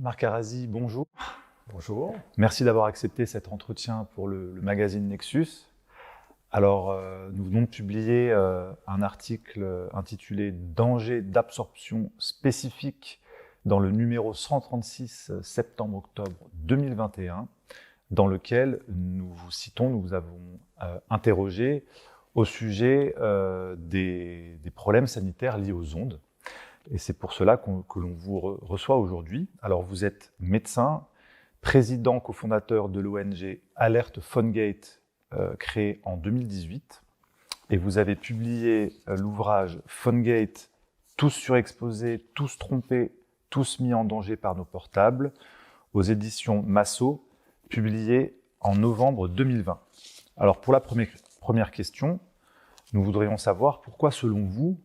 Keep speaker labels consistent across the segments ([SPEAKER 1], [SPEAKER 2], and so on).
[SPEAKER 1] Marc Arazi, bonjour.
[SPEAKER 2] Bonjour.
[SPEAKER 1] Merci d'avoir accepté cet entretien pour le magazine Nexus. Alors, nous venons de publier un article intitulé « Danger d'absorption spécifique » dans le numéro 136 septembre-octobre 2021, dans lequel nous vous avons interrogé au sujet des problèmes sanitaires liés aux ondes. Et c'est pour cela que l'on vous reçoit aujourd'hui. Alors, vous êtes médecin, président cofondateur de l'ONG Alert PhoneGate, créée en 2018. Et vous avez publié l'ouvrage PhoneGate, tous surexposés, tous trompés, tous mis en danger par nos portables, aux éditions Massot, publié en novembre 2020. Alors, pour la première question, nous voudrions savoir pourquoi, selon vous,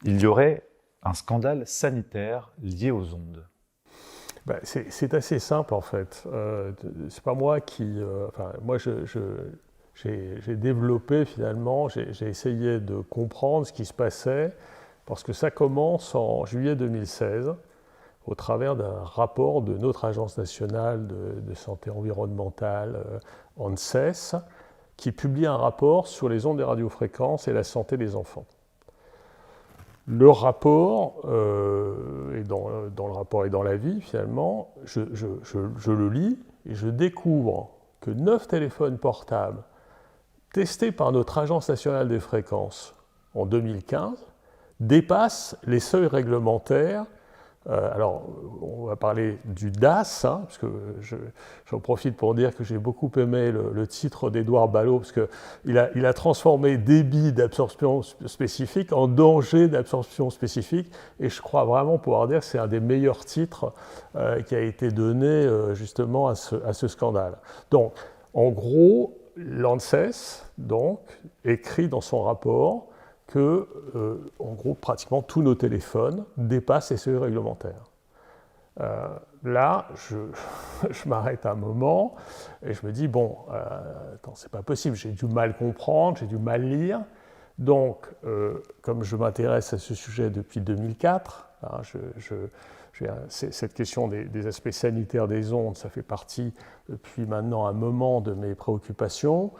[SPEAKER 1] il y aurait un scandale sanitaire lié aux ondes.
[SPEAKER 2] C'est assez simple en fait. C'est pas moi qui. Moi, j'ai développé finalement, j'ai essayé de comprendre ce qui se passait parce que ça commence en juillet 2016 au travers d'un rapport de notre agence nationale de santé environnementale, ANSES, qui publie un rapport sur les ondes des radiofréquences et la santé des enfants. Le rapport, et dans le rapport et dans la vie, finalement, je le lis et je découvre que 9 téléphones portables testés par notre Agence nationale des fréquences en 2015 dépassent les seuils réglementaires. Alors, on va parler du DAS, parce que j'en profite pour dire que j'ai beaucoup aimé le titre d'Édouard Ballot, parce qu'il a transformé débit d'absorption spécifique en danger d'absorption spécifique, et je crois vraiment pouvoir dire que c'est un des meilleurs titres qui a été donné justement à ce scandale. Donc, en gros, l'ANSES écrit dans son rapport que, en gros, pratiquement tous nos téléphones dépassent les seuils réglementaires. Là, je m'arrête un moment et je me dis, bon, attends, c'est pas possible, j'ai du mal comprendre, j'ai du mal lire. Donc, comme je m'intéresse à ce sujet depuis 2004, cette question des aspects sanitaires des ondes, ça fait partie depuis maintenant un moment de mes préoccupations.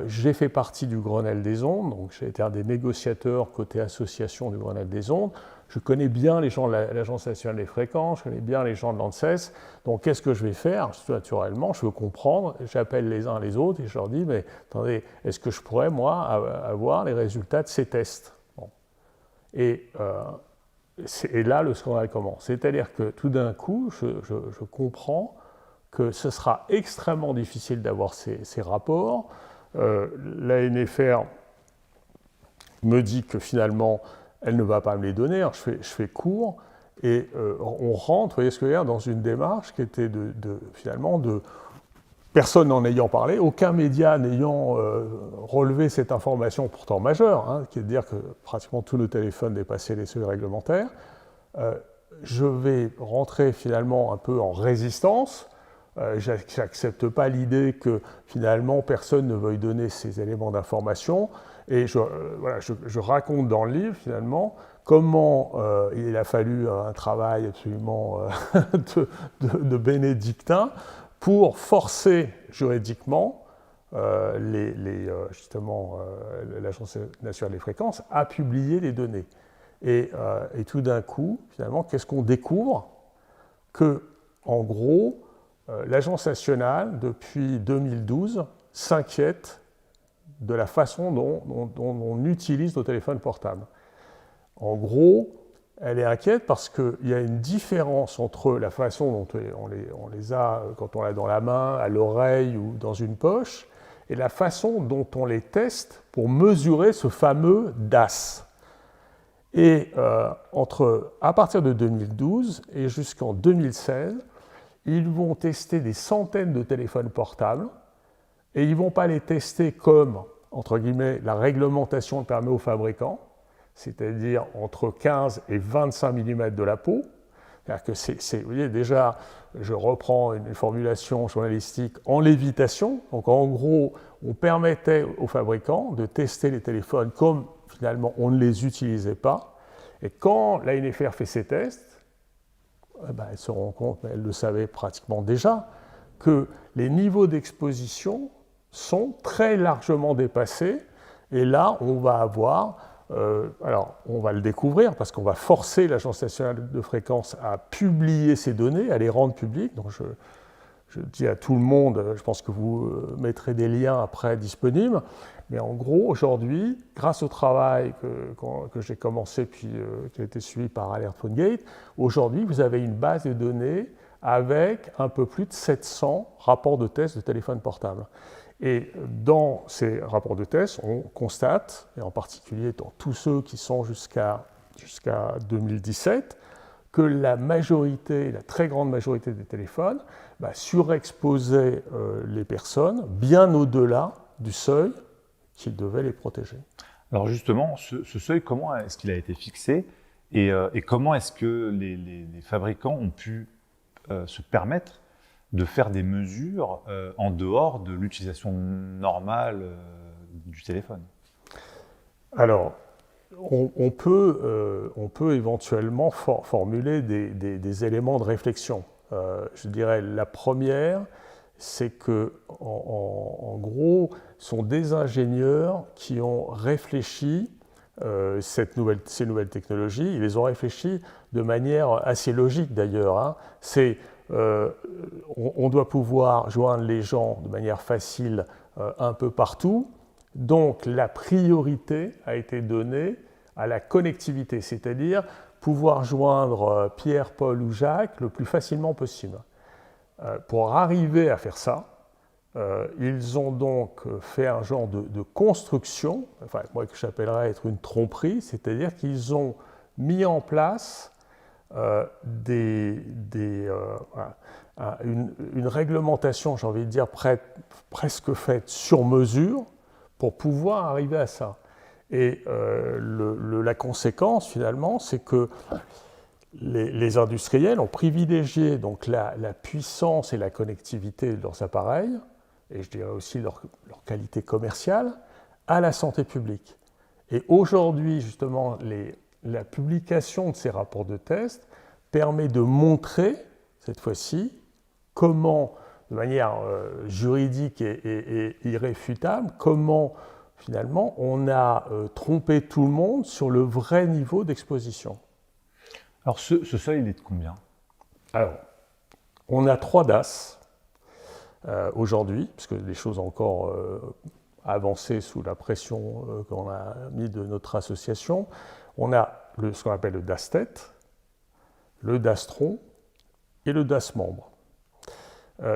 [SPEAKER 2] J'ai fait partie du Grenelle des ondes, donc j'ai été un des négociateurs côté association du Grenelle des ondes. Je connais bien les gens de l'Agence nationale des fréquences, je connais bien les gens de l'ANSES. Donc qu'est-ce que je vais faire? Naturellement, je veux comprendre, j'appelle les uns les autres et je leur dis, mais attendez, est-ce que je pourrais, moi, avoir les résultats de ces tests? Bon. Et là, le scandale commence. C'est-à-dire que tout d'un coup, je comprends que ce sera extrêmement difficile d'avoir ces rapports. L'ANFR me dit que finalement, elle ne va pas me les donner. Alors je fais court et on rentre, vous voyez ce que je veux dire, dans une démarche qui était finalement de personne n'en ayant parlé, aucun média n'ayant relevé cette information pourtant majeure, qui est de dire que pratiquement tous nos téléphones dépassaient les seuils réglementaires. Je vais rentrer finalement un peu en résistance. Je n'accepte pas l'idée que finalement personne ne veuille donner ces éléments d'information. Et je raconte dans le livre finalement comment il a fallu un travail absolument de bénédictin pour forcer juridiquement l'Agence nationale des fréquences à publier les données. Et tout d'un coup, finalement, qu'est-ce qu'on découvre? Que, en gros, l'Agence nationale, depuis 2012, s'inquiète de la façon dont on utilise nos téléphones portables. En gros, elle est inquiète parce qu'il y a une différence entre la façon dont on les a quand on l'a dans la main, à l'oreille ou dans une poche, et la façon dont on les teste pour mesurer ce fameux DAS. Et à partir de 2012 et jusqu'en 2016, ils vont tester des centaines de téléphones portables et ils ne vont pas les tester comme, entre guillemets, la réglementation le permet aux fabricants, c'est-à-dire entre 15 et 25 mm de la peau. C'est-à-dire que vous voyez, déjà, je reprends une formulation journalistique en lévitation. Donc en gros, on permettait aux fabricants de tester les téléphones comme finalement on ne les utilisait pas. Et quand l'ANFR fait ses tests, elles se rendent compte, mais elles le savaient pratiquement déjà, que les niveaux d'exposition sont très largement dépassés. Et là, on va avoir, alors on va le découvrir parce qu'on va forcer l'Agence nationale de fréquence à publier ces données, à les rendre publiques. Donc je dis à tout le monde, je pense que vous mettrez des liens après disponibles, mais en gros, aujourd'hui, grâce au travail que j'ai commencé puis qui a été suivi par Alert Phone Gate, aujourd'hui, vous avez une base de données avec un peu plus de 700 rapports de tests de téléphone portable. Et dans ces rapports de tests, on constate, et en particulier dans tous ceux qui sont jusqu'à 2017, que la très grande majorité des téléphones surexposaient les personnes bien au-delà du seuil qui devait les protéger.
[SPEAKER 1] Alors justement, ce seuil, comment est-ce qu'il a été fixé et comment est-ce que les fabricants ont pu se permettre de faire des mesures en dehors de l'utilisation normale du téléphone?
[SPEAKER 2] Alors, on peut éventuellement formuler des éléments de réflexion. Je dirais la première, c'est que, en gros, ce sont des ingénieurs qui ont réfléchi ces nouvelles technologies. Ils les ont réfléchies de manière assez logique d'ailleurs. Hein. On doit pouvoir joindre les gens de manière facile un peu partout. Donc la priorité a été donnée à la connectivité, c'est-à-dire pouvoir joindre Pierre, Paul ou Jacques le plus facilement possible. Pour arriver à faire ça, ils ont donc fait un genre de construction, enfin, moi que j'appellerais être une tromperie, c'est-à-dire qu'ils ont mis en place une réglementation, j'ai envie de dire presque faite sur mesure, pour pouvoir arriver à ça. Et la conséquence, finalement, c'est que les industriels ont privilégié donc la puissance et la connectivité de leurs appareils, et je dirais aussi leur qualité commerciale, à la santé publique. Et aujourd'hui, justement, la publication de ces rapports de test permet de montrer, cette fois-ci, comment, de manière juridique et irréfutable, comment, finalement, on a trompé tout le monde sur le vrai niveau d'exposition.
[SPEAKER 1] Alors, ce seuil, il est de combien?
[SPEAKER 2] Alors, on a 3 DAS aujourd'hui, puisque les choses ont encore avancé sous la pression qu'on a mis de notre association. On a ce qu'on appelle le DAS tête, le DAS tronc et le DAS membre.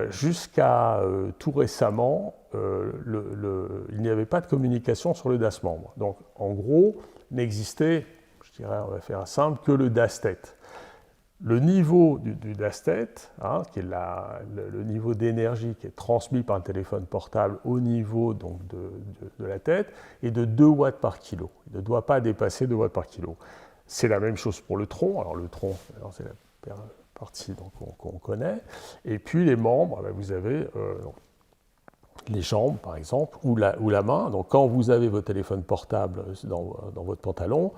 [SPEAKER 2] Jusqu'à tout récemment, il n'y avait pas de communication sur le DAS membre. Donc, en gros, n'existait, je dirais, on va faire simple, que le DAS tête. Le niveau du DAS tête, hein, qui est le niveau d'énergie qui est transmis par le téléphone portable au niveau donc, de la tête, est de 2 watts par kilo. Il ne doit pas dépasser 2 watts par kilo. C'est la même chose pour le tronc. Alors, le tronc, c'est la partie qu'on connaît. Et puis les membres, vous avez les jambes par exemple, ou la main. Donc quand vous avez votre téléphone portable dans votre pantalon,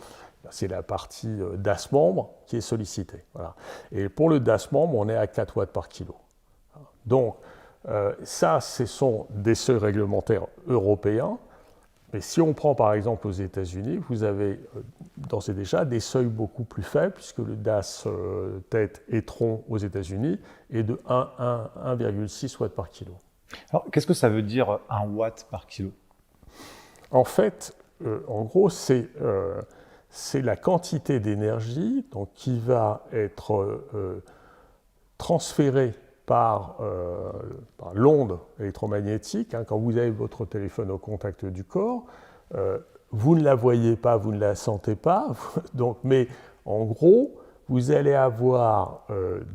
[SPEAKER 2] c'est la partie DAS membre qui est sollicitée. Voilà. Et pour le DAS membre, on est à 4 watts par kilo. Donc ça, ce sont des seuils réglementaires européens. Mais si on prend par exemple aux États-Unis, vous avez d'ores et déjà des seuils beaucoup plus faibles, puisque le DAS tête et tronc aux États-Unis est de 1,6 watts par kilo.
[SPEAKER 1] Alors, qu'est-ce que ça veut dire 1 watt par kilo?
[SPEAKER 2] En fait, en gros, c'est la quantité d'énergie qui va être transférée par l'onde électromagnétique. Hein, quand vous avez votre téléphone au contact du corps, vous ne la voyez pas, vous ne la sentez pas, donc, mais en gros, vous allez avoir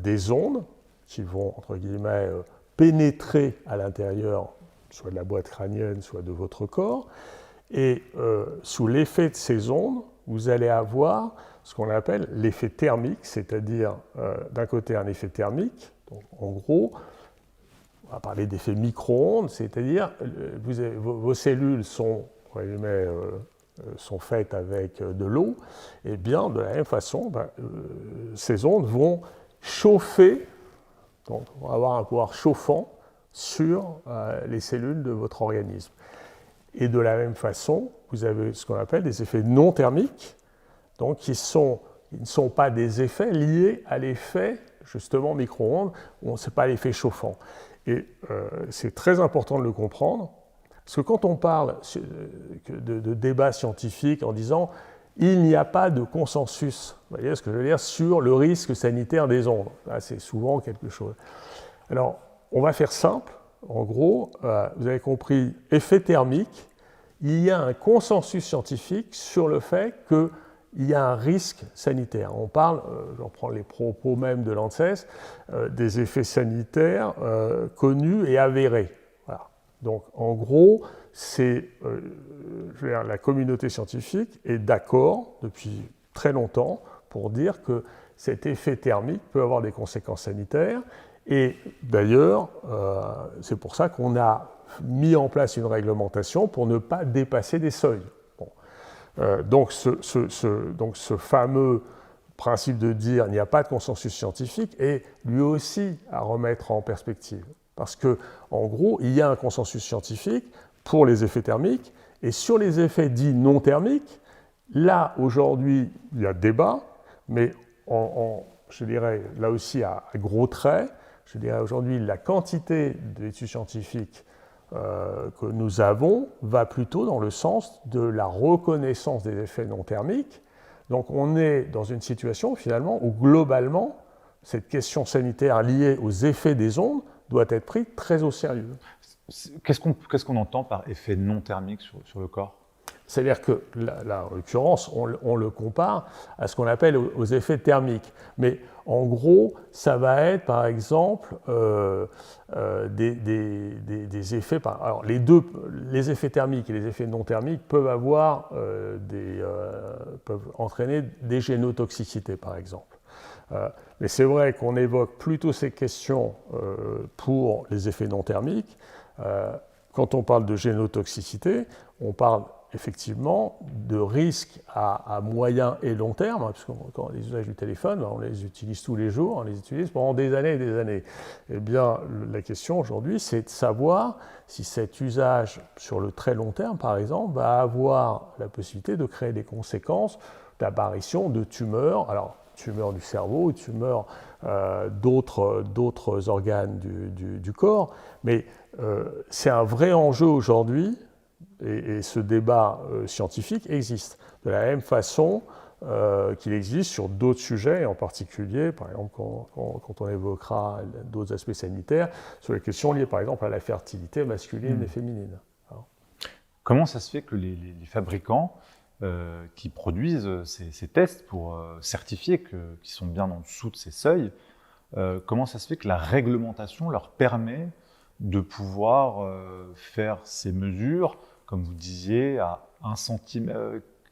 [SPEAKER 2] des ondes qui vont, entre guillemets, pénétrer à l'intérieur, soit de la boîte crânienne, soit de votre corps, et sous l'effet de ces ondes, vous allez avoir ce qu'on appelle l'effet thermique, c'est-à-dire d'un côté un effet thermique, donc, en gros, on va parler d'effet micro-ondes, c'est-à-dire vos cellules sont faites avec de l'eau, et bien de la même façon, ces ondes vont chauffer, donc on va avoir un pouvoir chauffant sur les cellules de votre organisme. Et de la même façon, vous avez ce qu'on appelle des effets non thermiques, donc ils ne sont pas des effets liés à l'effet justement micro-ondes, ce n'est pas l'effet chauffant. Et c'est très important de le comprendre, parce que quand on parle de débat scientifique en disant il n'y a pas de consensus, vous voyez ce que je veux dire, sur le risque sanitaire des ondes, là c'est souvent quelque chose. Alors, on va faire simple, en gros, vous avez compris, effet thermique, il y a un consensus scientifique sur le fait que il y a un risque sanitaire. On parle, je reprends les propos même de l'ANSES, des effets sanitaires connus et avérés. Voilà. Donc en gros, la communauté scientifique est d'accord depuis très longtemps pour dire que cet effet thermique peut avoir des conséquences sanitaires. Et d'ailleurs, c'est pour ça qu'on a mis en place une réglementation pour ne pas dépasser des seuils. Donc ce fameux principe de dire il n'y a pas de consensus scientifique est lui aussi à remettre en perspective. Parce qu'en gros, il y a un consensus scientifique pour les effets thermiques, et sur les effets dits non thermiques, là, aujourd'hui, il y a débat, mais je dirais, là aussi, à gros traits, je dirais aujourd'hui, la quantité d'études scientifiques que nous avons va plutôt dans le sens de la reconnaissance des effets non thermiques. Donc on est dans une situation finalement où globalement cette question sanitaire liée aux effets des ondes doit être prise très au sérieux.
[SPEAKER 1] Qu'est-ce qu'on entend par effet non thermique sur le corps ?
[SPEAKER 2] C'est-à-dire que là, en l'occurrence, on le compare à ce qu'on appelle aux effets thermiques. Mais en gros, ça va être par exemple des effets. Alors les effets thermiques et les effets non thermiques peuvent entraîner des génotoxicités, par exemple. Mais c'est vrai qu'on évoque plutôt ces questions pour les effets non thermiques. Quand on parle de génotoxicité, on parle effectivement de risques à moyen et long terme, hein, puisque quand les usages du téléphone, on les utilise tous les jours, on les utilise pendant des années et des années. Eh bien, la question aujourd'hui, c'est de savoir si cet usage sur le très long terme, par exemple, va avoir la possibilité de créer des conséquences d'apparition de tumeurs, alors tumeurs du cerveau, tumeurs d'autres organes du corps, mais c'est un vrai enjeu aujourd'hui. Et ce débat scientifique existe. De la même façon qu'il existe sur d'autres sujets, en particulier, par exemple, quand on évoquera d'autres aspects sanitaires, sur les questions liées, par exemple, à la fertilité masculine et féminine. Alors.
[SPEAKER 1] Comment ça se fait que les fabricants qui produisent ces tests pour certifier qu'ils sont bien en dessous de ces seuils, comment ça se fait que la réglementation leur permet de pouvoir faire ces mesures, comme vous disiez, à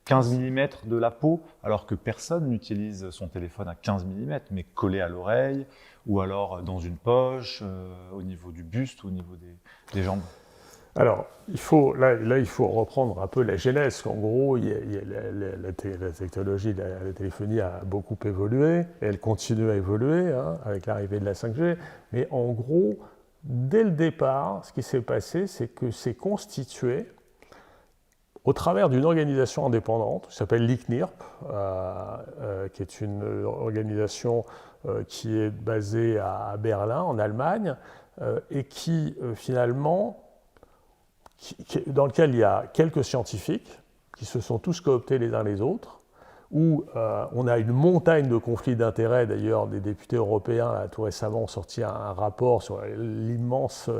[SPEAKER 1] 15 mm de la peau, alors que personne n'utilise son téléphone à 15 mm, mais collé à l'oreille, ou alors dans une poche, au niveau du buste, ou au niveau des jambes.
[SPEAKER 2] Alors, il faut reprendre un peu la genèse. En gros, la technologie de la téléphonie a beaucoup évolué, et elle continue à évoluer avec l'arrivée de la 5G, mais en gros, dès le départ, ce qui s'est passé, c'est que c'est constitué au travers d'une organisation indépendante qui s'appelle l'ICNIRP, qui est une organisation qui est basée à Berlin, en Allemagne, et qui finalement, dans lequel il y a quelques scientifiques qui se sont tous cooptés les uns les autres, où on a une montagne de conflits d'intérêts. D'ailleurs, des députés européens tout récemment ont sorti un rapport sur l'immense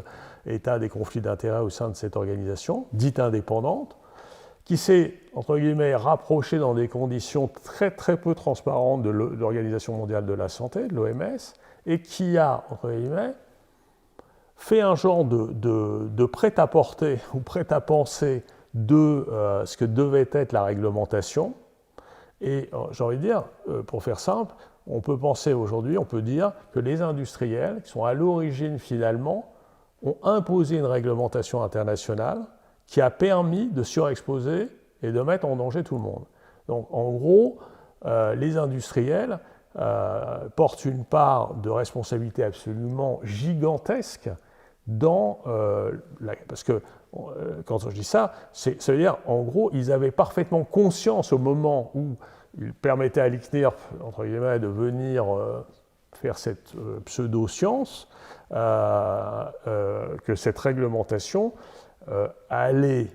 [SPEAKER 2] état des conflits d'intérêts au sein de cette organisation, dite indépendante, qui s'est, entre guillemets, rapproché dans des conditions très très peu transparentes de l'Organisation mondiale de la santé, de l'OMS, et qui a, entre guillemets, fait un genre de prêt-à-porter ou prêt-à-penser de ce que devait être la réglementation. Et j'ai envie de dire, pour faire simple, on peut penser aujourd'hui, on peut dire que les industriels, qui sont à l'origine finalement, ont imposé une réglementation internationale qui a permis de surexposer et de mettre en danger tout le monde. Donc en gros, les industriels porte une part de responsabilité absolument gigantesque dans parce que quand je dis ça, ça veut dire, en gros, ils avaient parfaitement conscience au moment où ils permettaient à l'ICNIRP, entre guillemets, de venir faire cette pseudo-science, que cette réglementation allait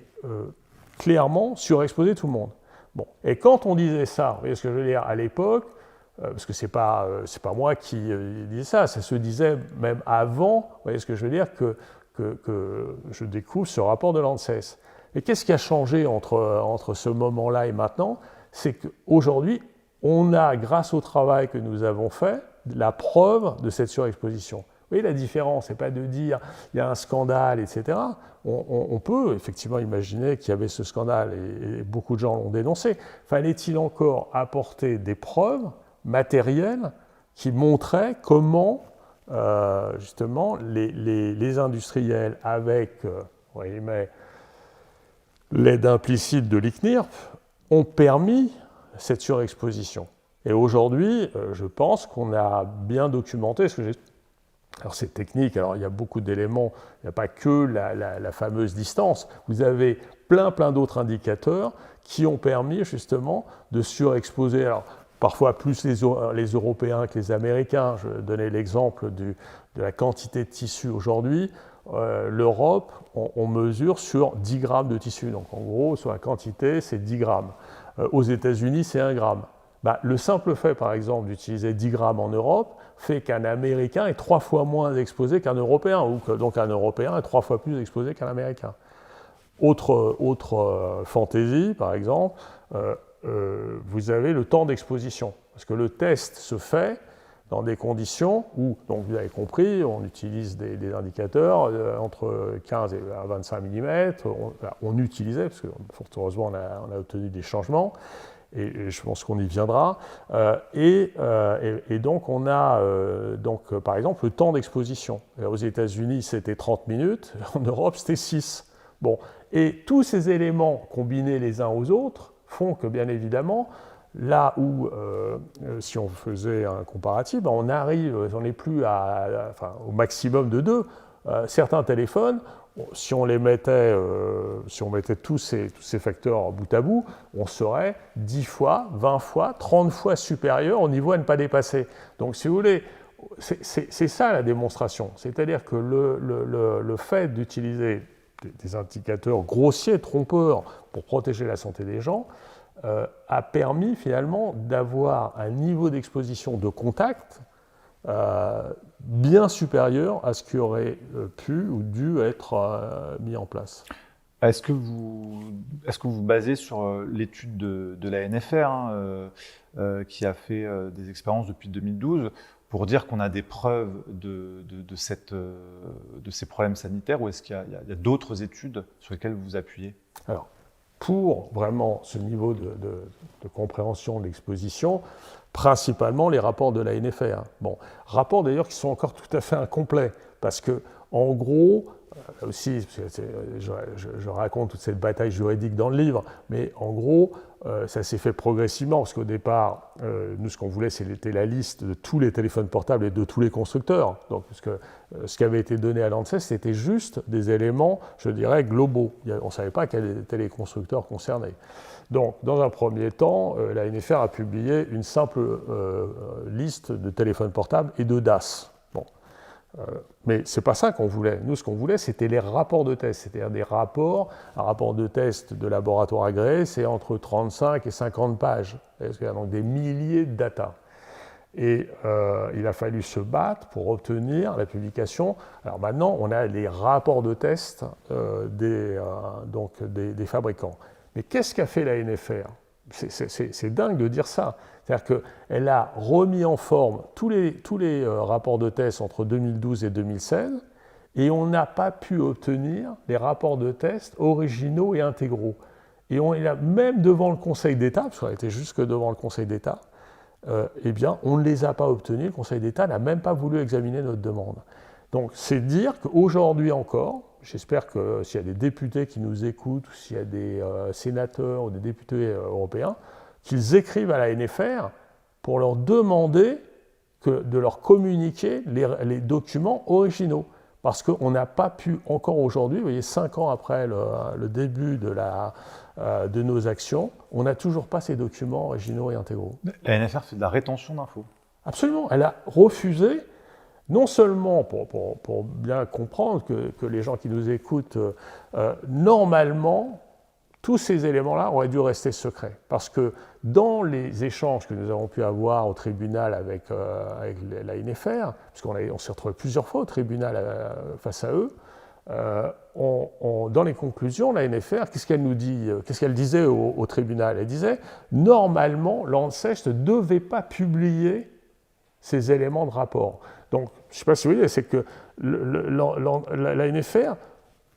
[SPEAKER 2] clairement surexposer tout le monde. Bon. Et quand on disait ça, vous voyez ce que je veux dire, à l'époque, parce que c'est pas moi qui disais ça, ça se disait même avant, vous voyez ce que je veux dire, que je découvre ce rapport de l'ANSES. Et qu'est-ce qui a changé entre ce moment-là et maintenant? C'est qu'aujourd'hui, on a, grâce au travail que nous avons fait, la preuve de cette surexposition. Vous voyez la différence, ce n'est pas de dire il y a un scandale, etc. On peut effectivement imaginer qu'il y avait ce scandale et beaucoup de gens l'ont dénoncé. Fallait-il encore apporter des preuves matérielles qui montraient comment justement les industriels, avec l'aide implicite de l'ICNIRP, ont permis cette surexposition. Et aujourd'hui, je pense qu'on a bien documenté ce que j'ai. Alors c'est technique, alors il y a beaucoup d'éléments, il n'y a pas que la fameuse distance. Vous avez plein d'autres indicateurs qui ont permis justement de surexposer. Alors, parfois plus les Européens que les Américains. Je donnais l'exemple de la quantité de tissu aujourd'hui. L'Europe, on mesure sur 10 grammes de tissu. Donc en gros, sur la quantité, c'est 10 grammes. Aux États-Unis, c'est 1 gramme. Le simple fait, par exemple, d'utiliser 10 grammes en Europe fait qu'un Américain est 3 fois moins exposé qu'un Européen, ou que donc un Européen est 3 fois plus exposé qu'un Américain. Autre fantaisie, par exemple, vous avez le temps d'exposition. Parce que le test se fait dans des conditions où, donc vous avez compris, on utilise des indicateurs entre 15 et 25 mm. On utilisait, parce que fort heureusement on a obtenu des changements, et je pense qu'on y viendra. Et donc on a, par exemple, le temps d'exposition. Aux États-Unis, c'était 30 minutes, en Europe, c'était 6. Bon. Et tous ces éléments combinés les uns aux autres font que, bien évidemment, là où, si on faisait un comparatif, on n'est plus au maximum de 2. Certains téléphones, si on mettait tous ces facteurs bout à bout, on serait 10 fois, 20 fois, 30 fois supérieur au niveau à ne pas dépasser. Donc, si vous voulez, c'est ça la démonstration. C'est-à-dire que le fait d'utiliser des indicateurs grossiers, trompeurs, pour protéger la santé des gens, a permis finalement d'avoir un niveau d'exposition de contact bien supérieur à ce qui aurait pu ou dû être mis en place.
[SPEAKER 1] Est-ce que vous basez sur l'étude de la NFR, qui a fait des expériences depuis 2012, pour dire qu'on a des preuves de ces problèmes sanitaires, ou est-ce qu'il y a d'autres études sur lesquelles vous vous appuyez?
[SPEAKER 2] Alors, pour vraiment ce niveau de compréhension de l'exposition, principalement les rapports de la NFR. Bon, rapports d'ailleurs qui sont encore tout à fait incomplets, parce que en gros, aussi, je raconte toute cette bataille juridique dans le livre, mais en gros, ça s'est fait progressivement, parce qu'au départ, nous, ce qu'on voulait, c'était la liste de tous les téléphones portables et de tous les constructeurs. Donc, parce que ce qui avait été donné à l'ANSES, c'était juste des éléments, je dirais, globaux. On ne savait pas quels étaient les constructeurs concernés. Donc, dans un premier temps, la NFR a publié une simple liste de téléphones portables et de DAS. Bon. Mais ce n'est pas ça qu'on voulait. Nous, ce qu'on voulait, c'était les rapports de test. C'est-à-dire des rapports. Un rapport de test de laboratoire agréé, c'est entre 35 et 50 pages. Il y a donc des milliers de data. Et il a fallu se battre pour obtenir la publication. Alors maintenant, on a les rapports de test des fabricants. Mais qu'est-ce qu'a fait la NFR ? C'est dingue de dire ça. C'est-à-dire qu'elle a remis en forme tous les rapports de test entre 2012 et 2016, et on n'a pas pu obtenir les rapports de test originaux et intégraux. Et on est là, même devant le Conseil d'État, parce qu'on a été jusque devant le Conseil d'État, eh bien, on ne les a pas obtenus. Le Conseil d'État n'a même pas voulu examiner notre demande. Donc, c'est dire qu'aujourd'hui encore, j'espère que s'il y a des députés qui nous écoutent, ou s'il y a des sénateurs ou des députés européens, qu'ils écrivent à la NFR pour leur demander de leur communiquer les documents originaux. Parce qu'on n'a pas pu encore aujourd'hui, vous voyez, 5 ans après le début de nos actions, on n'a toujours pas ces documents originaux et intégraux.
[SPEAKER 1] La NFR fait de la rétention d'infos.
[SPEAKER 2] Absolument. Elle a refusé, non seulement pour bien comprendre que les gens qui nous écoutent, normalement, tous ces éléments-là auraient dû rester secrets. Parce que dans les échanges que nous avons pu avoir au tribunal avec la NFR, puisqu'on s'est retrouvé plusieurs fois au tribunal face à eux, dans les conclusions, la NFR, qu'est-ce qu'elle nous dit, qu'est-ce qu'elle disait au tribunal? Elle disait, normalement, l'ANSES ne devait pas publier ces éléments de rapport. Donc, je ne sais pas si vous voyez, c'est que la NFR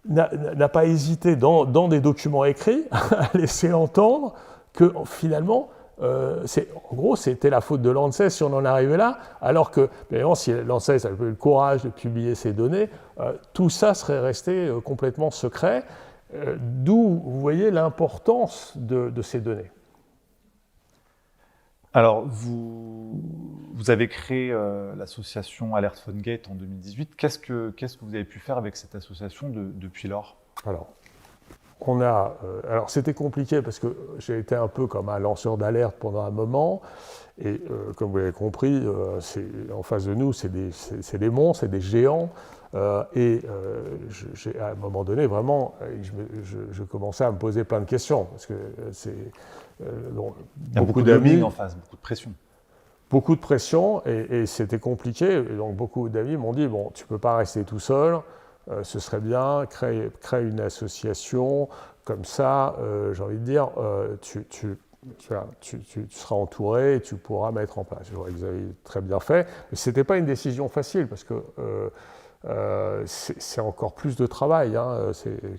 [SPEAKER 2] n'a pas hésité dans des documents écrits à laisser entendre que finalement, en gros, c'était la faute de l'ANSES si on en arrivait là, alors que, bien évidemment, si l'ANSES avait eu le courage de publier ces données, tout ça serait resté complètement secret, d'où, vous voyez, l'importance de ces données.
[SPEAKER 1] Alors, vous avez créé l'association Alert PhoneGate en 2018. Qu'est-ce que vous avez pu faire avec cette association depuis lors?
[SPEAKER 2] Alors, c'était compliqué parce que j'ai été un peu comme un lanceur d'alerte pendant un moment. Et comme vous l'avez compris, en face de nous, c'est des monstres, c'est des géants. À un moment donné, vraiment, je commençais à me poser plein de questions. Parce que
[SPEAKER 1] il y a beaucoup d'amis en face, beaucoup de pression.
[SPEAKER 2] Beaucoup de pression et c'était compliqué. Et donc beaucoup d'amis m'ont dit, bon, tu ne peux pas rester tout seul, ce serait bien, crée une association, comme ça, j'ai envie de dire, tu seras entouré et tu pourras mettre en place. Je vois que vous avez très bien fait, mais ce n'était pas une décision facile parce que c'est encore plus de travail. Hein.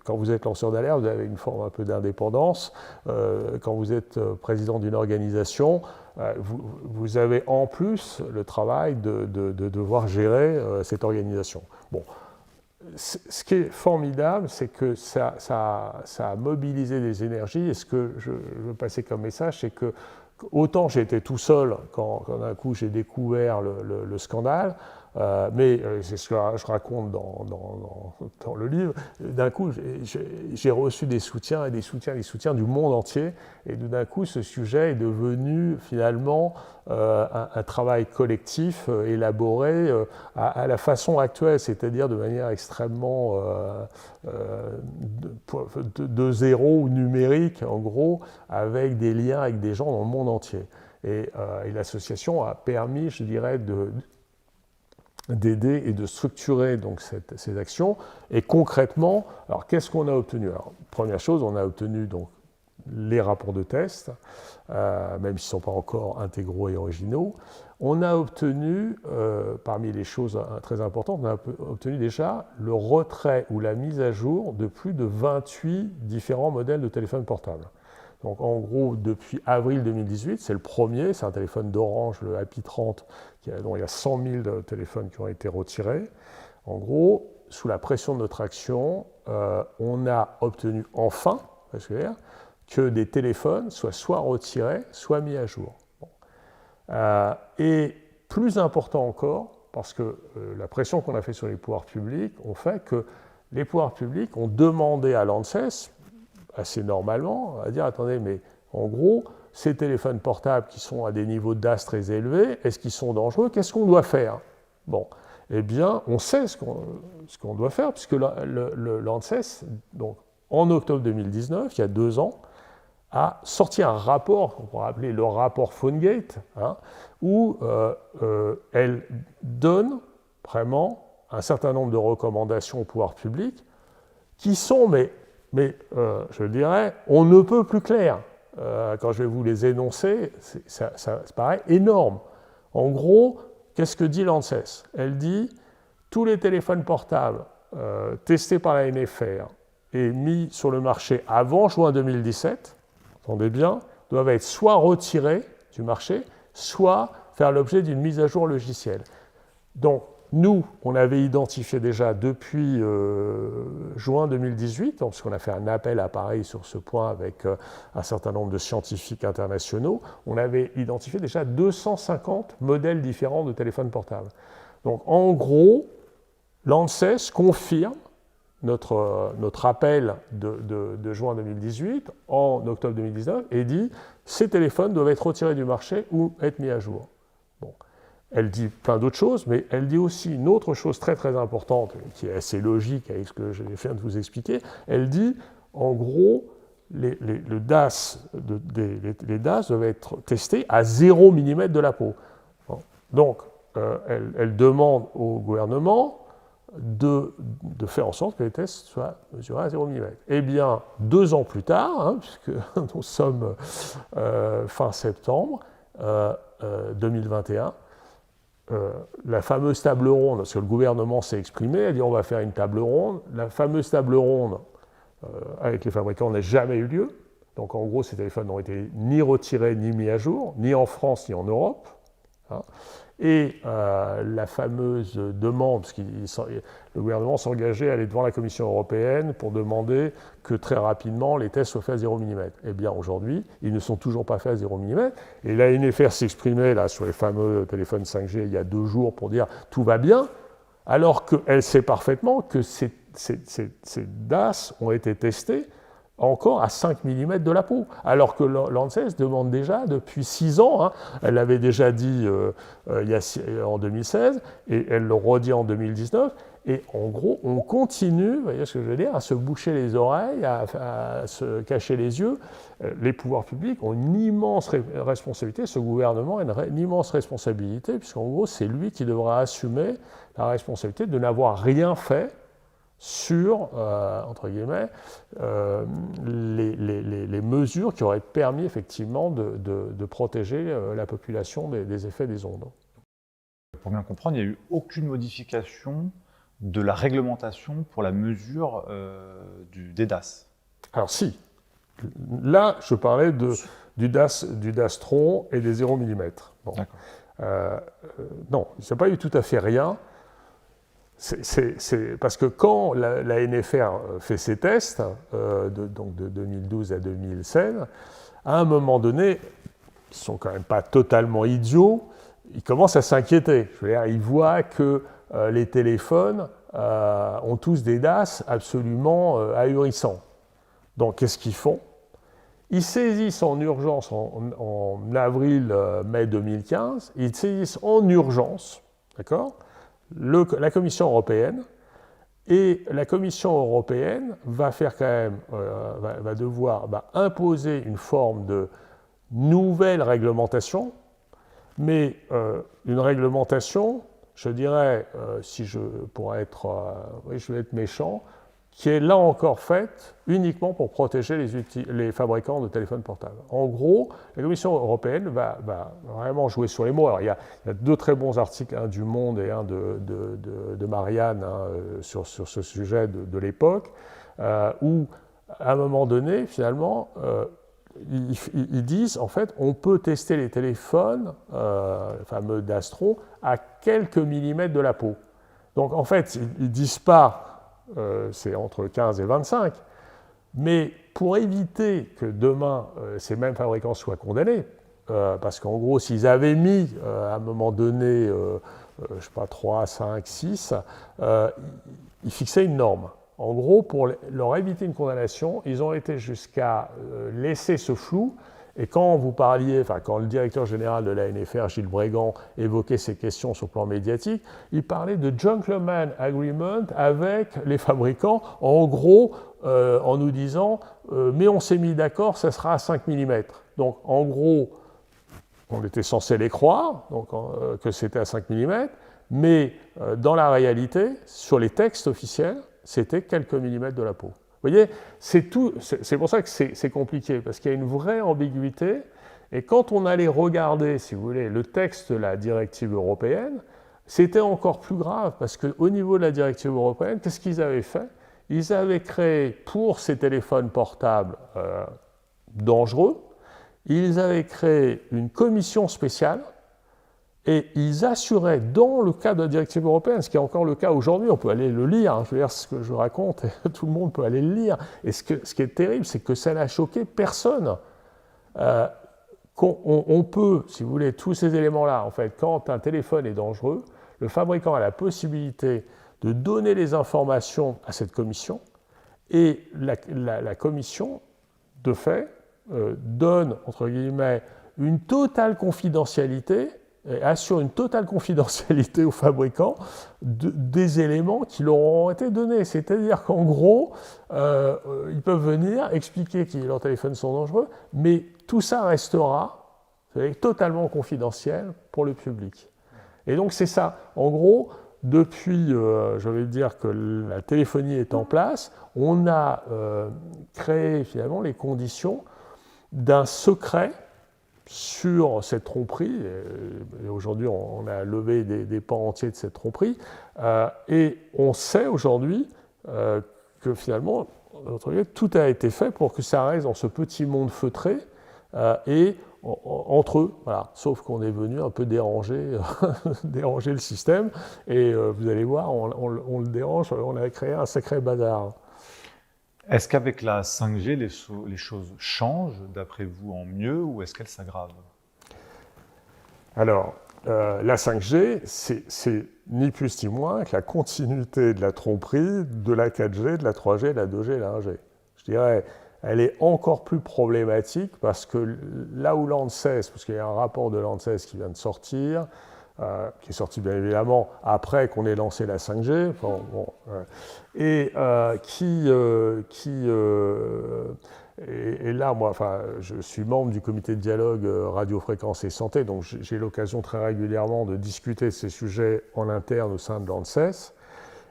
[SPEAKER 2] Quand vous êtes lanceur d'alerte, vous avez une forme un peu d'indépendance. Quand vous êtes président d'une organisation, vous avez en plus le travail de devoir gérer cette organisation. Bon. Ce qui est formidable, c'est que ça a mobilisé des énergies. Et ce que je veux passer comme message, c'est que autant j'ai été tout seul quand d'un coup j'ai découvert le scandale, mais c'est ce que je raconte dans le livre, d'un coup j'ai reçu des soutiens du monde entier, et d'un coup ce sujet est devenu finalement un travail collectif élaboré à la façon actuelle, c'est-à-dire de manière extrêmement de zéro ou numérique en gros, avec des liens avec des gens dans le monde entier. Et l'association a permis, je dirais, d'aider et de structurer donc ces actions. Et concrètement, alors qu'est-ce qu'on a obtenu? Alors, première chose, on a obtenu donc les rapports de test, même s'ils ne sont pas encore intégraux et originaux. On a obtenu, parmi les choses très importantes, on a obtenu déjà le retrait ou la mise à jour de plus de 28 différents modèles de téléphones portables. Donc en gros, depuis avril 2018, c'est le premier, c'est un téléphone d'Orange, le Happy 30, dont il y a 100 000 téléphones qui ont été retirés. En gros, sous la pression de notre action, on a obtenu enfin, que des téléphones soient soit retirés, soit mis à jour. Bon. Et plus important encore, parce que la pression qu'on a fait sur les pouvoirs publics ont fait que les pouvoirs publics ont demandé à l'ANSES, assez normalement, à dire, attendez, mais en gros, ces téléphones portables qui sont à des niveaux de DAS très élevés, est-ce qu'ils sont dangereux? Qu'est-ce qu'on doit faire? Bon, eh bien, on sait ce qu'on doit faire, puisque l'ANSES, donc, en octobre 2019, il y a 2 ans, a sorti un rapport, qu'on pourrait appeler le rapport PhoneGate, hein, où elle donne vraiment un certain nombre de recommandations au pouvoir public qui sont, mais je dirais, on ne peut plus clair. Quand je vais vous les énoncer, ça paraît énorme. En gros, qu'est-ce que dit l'ANSES? Elle dit tous les téléphones portables testés par la NFR et mis sur le marché avant juin 2017, entendez bien, doivent être soit retirés du marché, soit faire l'objet d'une mise à jour logicielle. Donc, nous, on avait identifié déjà depuis juin 2018, parce qu'on a fait un appel à pareil sur ce point avec un certain nombre de scientifiques internationaux, on avait identifié déjà 250 modèles différents de téléphones portables. Donc en gros, l'ANSES confirme notre appel de juin 2018 en octobre 2019 et dit ces téléphones doivent être retirés du marché ou être mis à jour. Bon. Elle dit plein d'autres choses, mais elle dit aussi une autre chose très très importante, qui est assez logique avec ce que je viens de vous expliquer. Elle dit, en gros, les DAS doivent être testés à 0 mm de la peau. Bon. Donc, elle demande au gouvernement de faire en sorte que les tests soient mesurés à 0 mm. Eh bien, 2 ans plus tard, puisque nous sommes fin septembre 2021, la fameuse table ronde, parce que le gouvernement s'est exprimé, a dit on va faire une table ronde. La fameuse table ronde avec les fabricants n'a jamais eu lieu. Donc en gros, ces téléphones n'ont été ni retirés ni mis à jour, ni en France ni en Europe. Et la fameuse demande, parce que le gouvernement s'engageait à aller devant la Commission européenne pour demander que très rapidement les tests soient faits à 0 mm. Eh bien aujourd'hui, ils ne sont toujours pas faits à 0 mm. Et l'ANFR s'exprimait là sur les fameux téléphones 5G il y a 2 jours pour dire tout va bien, alors qu'elle sait parfaitement que ces DAS ont été testés encore à 5 mm de la peau, alors que l'ANSES demande déjà depuis 6 ans, elle l'avait déjà dit en 2016, et elle le redit en 2019, et en gros, on continue, vous voyez ce que je veux dire, à se boucher les oreilles, à se cacher les yeux. Les pouvoirs publics ont une immense responsabilité, ce gouvernement a une immense responsabilité, puisqu'en gros, c'est lui qui devra assumer la responsabilité de n'avoir rien fait sur, entre guillemets, les mesures qui auraient permis effectivement de protéger la population des effets des ondes.
[SPEAKER 1] Pour bien comprendre, il n'y a eu aucune modification de la réglementation pour la mesure des DAS.
[SPEAKER 2] Alors si, là je parlais du DAS Tron et des 0 mm. Bon. Non, il n'y a pas eu tout à fait rien. C'est parce que quand la NFR fait ses tests, donc de 2012 à 2016, à un moment donné, ils ne sont quand même pas totalement idiots, ils commencent à s'inquiéter. Je veux dire, ils voient que les téléphones ont tous des DAS absolument ahurissants. Donc qu'est-ce qu'ils font? Ils saisissent en urgence, en avril-mai 2015, ils saisissent en urgence, d'accord, la Commission européenne, et la Commission européenne va faire quand même, va devoir imposer une forme de nouvelle réglementation, mais une réglementation, je dirais, si je pourrais être, oui, je vais être méchant, qui est là encore faite uniquement pour protéger les fabricants de téléphones portables. En gros, la Commission européenne va vraiment jouer sur les mots. Alors, il y a 2 très bons articles, un du Monde et un de Marianne sur ce sujet de l'époque, où, à un moment donné, finalement, ils disent, en fait, on peut tester les téléphones, le fameux DAS Tron, à quelques millimètres de la peau. Donc, en fait, ils ne disent pas c'est entre 15 et 25. Mais pour éviter que demain, ces mêmes fabricants soient condamnés, parce qu'en gros, s'ils avaient mis à un moment donné, je ne sais pas, 3, 5, 6, ils fixaient une norme. En gros, pour leur éviter une condamnation, ils ont été jusqu'à laisser ce flou. Et quand vous parliez, enfin quand le directeur général de l'ANFR, Gilles Brégan, évoquait ces questions sur le plan médiatique, il parlait de gentleman agreement avec les fabricants, en gros, en nous disant mais on s'est mis d'accord, ça sera à 5 mm. Donc en gros, on était censé les croire, donc, que c'était à 5 mm, mais dans la réalité, sur les textes officiels, c'était quelques millimètres de la peau. Vous voyez, c'est pour ça que c'est compliqué, parce qu'il y a une vraie ambiguïté, et quand on allait regarder, si vous voulez, le texte de la directive européenne, c'était encore plus grave, parce qu'au niveau de la directive européenne, qu'est-ce qu'ils avaient fait? Ils avaient créé, pour ces téléphones portables dangereux, ils avaient créé une commission spéciale, Et ils assuraient, dans le cadre de la directive européenne, ce qui est encore le cas aujourd'hui, on peut aller le lire, hein, je veux dire, ce que je raconte, tout le monde peut aller le lire. Et ce qui est terrible, c'est que ça n'a choqué personne. On peut, si vous voulez, tous ces éléments-là, en fait, quand un téléphone est dangereux, le fabricant a la possibilité de donner les informations à cette commission, et la commission, de fait, donne, entre guillemets, une totale confidentialité, et assure une totale confidentialité aux fabricants des éléments qui leur ont été donnés. C'est-à-dire qu'en gros, ils peuvent venir expliquer que leurs téléphones sont dangereux, mais tout ça restera totalement confidentiel pour le public. Et donc c'est ça. En gros, depuis, je vais dire que la téléphonie est en place, on a créé finalement les conditions d'un secret sur cette tromperie, et aujourd'hui on a levé des pans entiers de cette tromperie, et on sait aujourd'hui que finalement tout a été fait pour que ça reste dans ce petit monde feutré, et entre eux, voilà. Sauf qu'on est venu un peu déranger, déranger le système, et vous allez voir, on le dérange, on a créé un sacré bazar.
[SPEAKER 1] Est-ce qu'avec la 5G, les choses changent, d'après vous, en mieux, ou est-ce qu'elles s'aggravent?
[SPEAKER 2] Alors, la 5G, c'est ni plus ni moins que la continuité de la tromperie, de la 4G, de la 3G, de la 2G et de la 1G. Je dirais, elle est encore plus problématique parce que là où l'ANSES, parce qu'il y a un rapport de l'ANSES qui vient de sortir, qui est sorti bien évidemment après qu'on ait lancé la 5G, et et là, moi, enfin, je suis membre du comité de dialogue radiofréquence et santé, donc j'ai l'occasion très régulièrement de discuter de ces sujets en interne au sein de l'ANSES.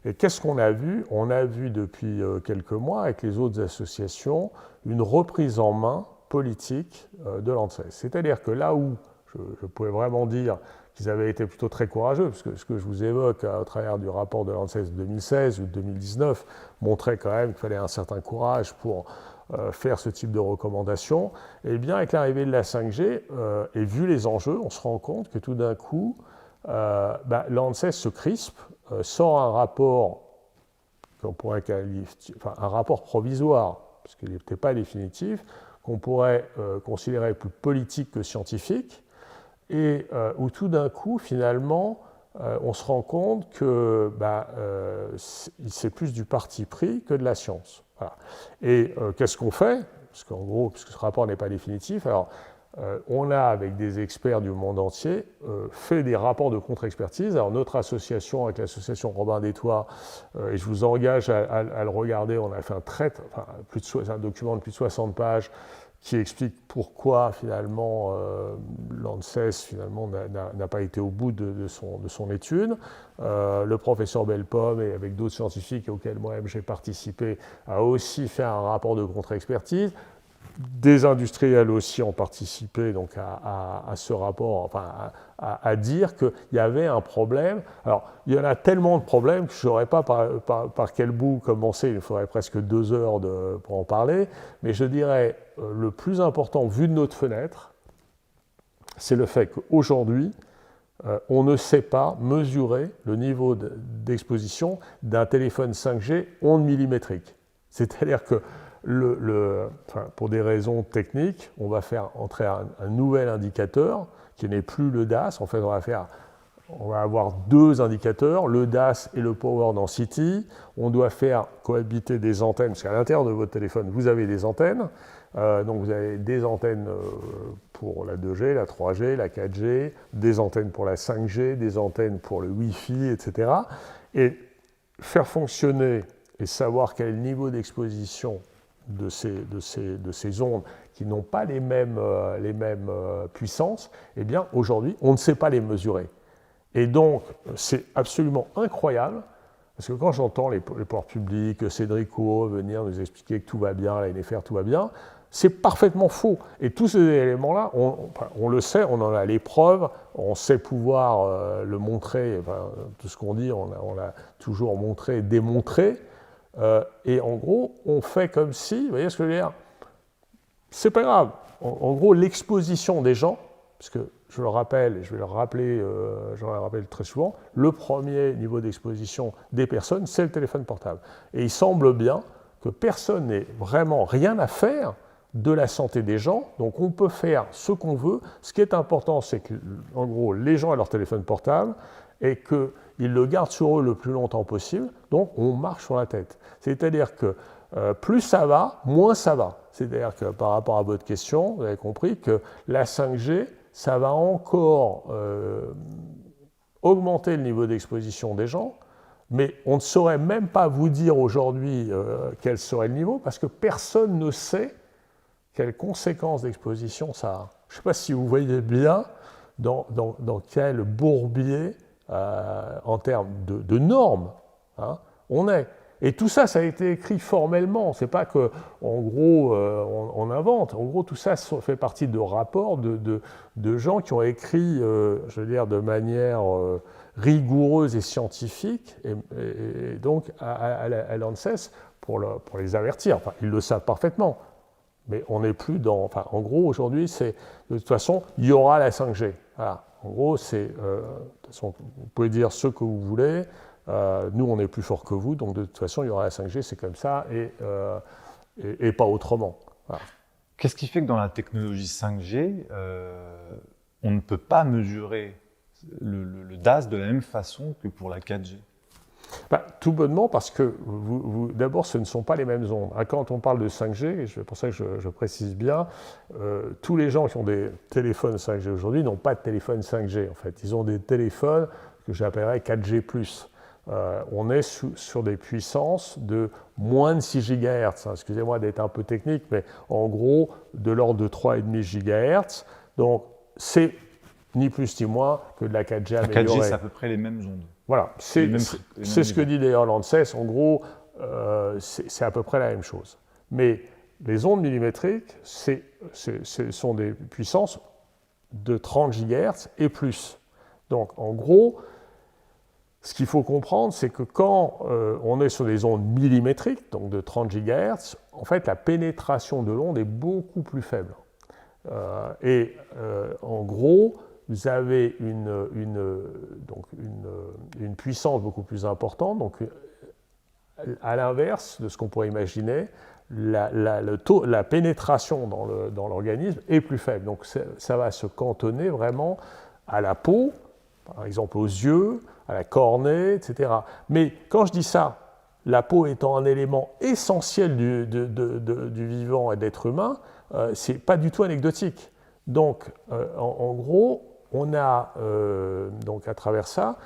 [SPEAKER 2] Et qu'est-ce qu'on a vu? On a vu depuis quelques mois, avec les autres associations, une reprise en main politique de l'ANSES. C'est-à-dire que là où je pouvais vraiment dire qu'ils avaient été plutôt très courageux, parce que ce que je vous évoque à travers du rapport de l'ANSES de 2016 ou de 2019 montrait quand même qu'il fallait un certain courage pour faire ce type de recommandations. Et bien avec l'arrivée de la 5G, et vu les enjeux, on se rend compte que tout d'un coup, l'ANSES se crispe, sort un rapport qu'on pourrait qualifier, enfin un rapport provisoire, parce qu'il n'était pas définitif, qu'on pourrait considérer plus politique que scientifique, et où tout d'un coup, finalement, on se rend compte que c'est plus du parti pris que de la science. Voilà. Et qu'est-ce qu'on fait? Parce qu'en gros, puisque ce rapport n'est pas définitif, alors on a, avec des experts du monde entier, fait des rapports de contre-expertise. Alors notre association, avec l'association Robin des Toits, et je vous engage à le regarder, on a fait un document de plus de 60 pages qui explique pourquoi finalement l'ANSES n'a pas été au bout de son étude. Le professeur Bellepomme, et avec d'autres scientifiques auxquels moi-même j'ai participé, a aussi fait un rapport de contre-expertise. Des industriels aussi ont participé donc à ce rapport, enfin à dire qu'il y avait un problème. Alors, il y en a tellement de problèmes que je ne saurais pas par quel bout commencer, il faudrait presque 2 heures pour en parler, mais je dirais le plus important, vu de notre fenêtre, c'est le fait qu'aujourd'hui, on ne sait pas mesurer le niveau d'exposition d'un téléphone 5G onde millimétrique. C'est-à-dire que pour des raisons techniques, on va faire entrer un nouvel indicateur qui n'est plus le DAS. En fait, on va avoir 2 indicateurs, le DAS et le Power Density. On doit faire cohabiter des antennes, parce qu'à l'intérieur de votre téléphone, vous avez des antennes. Donc vous avez des antennes pour la 2G, la 3G, la 4G, des antennes pour la 5G, des antennes pour le Wi-Fi, etc. Et faire fonctionner et savoir quel est le niveau d'exposition de ces ondes qui n'ont pas les mêmes puissances, eh bien aujourd'hui, on ne sait pas les mesurer. Et donc, c'est absolument incroyable, parce que quand j'entends les pouvoirs publics, Cédrico venir nous expliquer que tout va bien, la NFR, tout va bien, c'est parfaitement faux. Et tous ces éléments-là, on le sait, on en a les preuves, on sait pouvoir le montrer, tout ce qu'on dit, on l'a toujours montré, démontré. Et en gros, on fait comme si, vous voyez ce que je veux dire? C'est pas grave. En gros, l'exposition des gens, parce que je le rappelle, et je vais le rappeler, je le rappelle très souvent, le premier niveau d'exposition des personnes, c'est le téléphone portable. Et il semble bien que personne n'ait vraiment rien à faire de la santé des gens, donc on peut faire ce qu'on veut. Ce qui est important, c'est que, en gros, les gens aient leur téléphone portable et qu'ils le gardent sur eux le plus longtemps possible, donc on marche sur la tête. C'est-à-dire que plus ça va, moins ça va. C'est-à-dire que par rapport à votre question, vous avez compris que la 5G, ça va encore augmenter le niveau d'exposition des gens, mais on ne saurait même pas vous dire aujourd'hui quel serait le niveau, parce que personne ne sait quelles conséquences d'exposition ça a. Je ne sais pas si vous voyez bien dans quel bourbier, en termes de normes, hein, on est. Et tout ça, ça a été écrit formellement. C'est pas que, en gros, on invente. En gros, tout ça fait partie de rapports de gens qui ont écrit, je veux dire, de manière rigoureuse et scientifique, et donc à l'ANSES pour les avertir. Enfin, ils le savent parfaitement. Mais on n'est plus dans. Enfin, en gros, aujourd'hui, c'est de toute façon, il y aura la 5G. Voilà. En gros, c'est. De toute façon, vous pouvez dire ce que vous voulez. Nous, on est plus fort que vous, donc de toute façon, il y aura la 5G, c'est comme ça, et pas autrement. Voilà.
[SPEAKER 1] Qu'est-ce qui fait que dans la technologie 5G, on ne peut pas mesurer le DAS de la même façon que pour la 4G?
[SPEAKER 2] Tout bonnement parce que, d'abord, ce ne sont pas les mêmes ondes. Quand on parle de 5G, c'est pour ça que je précise bien, tous les gens qui ont des téléphones 5G aujourd'hui n'ont pas de téléphone 5G, en fait. Ils ont des téléphones que j'appellerais 4G+. On est sur des puissances de moins de 6 GHz. Excusez-moi d'être un peu technique, mais en gros, de l'ordre de 3,5 GHz. Donc, c'est ni plus ni moins que de la 4G améliorée.
[SPEAKER 1] La 4G, c'est à peu près les mêmes ondes.
[SPEAKER 2] Voilà, c'est ce que dit d'ailleurs l'ANSES. En gros, c'est à peu près la même chose. Mais les ondes millimétriques, ce sont des puissances de 30 GHz et plus. Donc, en gros, ce qu'il faut comprendre, c'est que quand on est sur des ondes millimétriques, donc de 30 GHz, en fait, la pénétration de l'onde est beaucoup plus faible. En gros, vous avez une puissance beaucoup plus importante. Donc, à l'inverse de ce qu'on pourrait imaginer, la pénétration dans l'organisme est plus faible. Donc, ça va se cantonner vraiment à la peau, par exemple aux yeux, à la cornée, etc. Mais quand je dis ça, la peau étant un élément essentiel du vivant et de l'être humain, ce n'est pas du tout anecdotique. Donc, en gros, on a, donc à travers ça,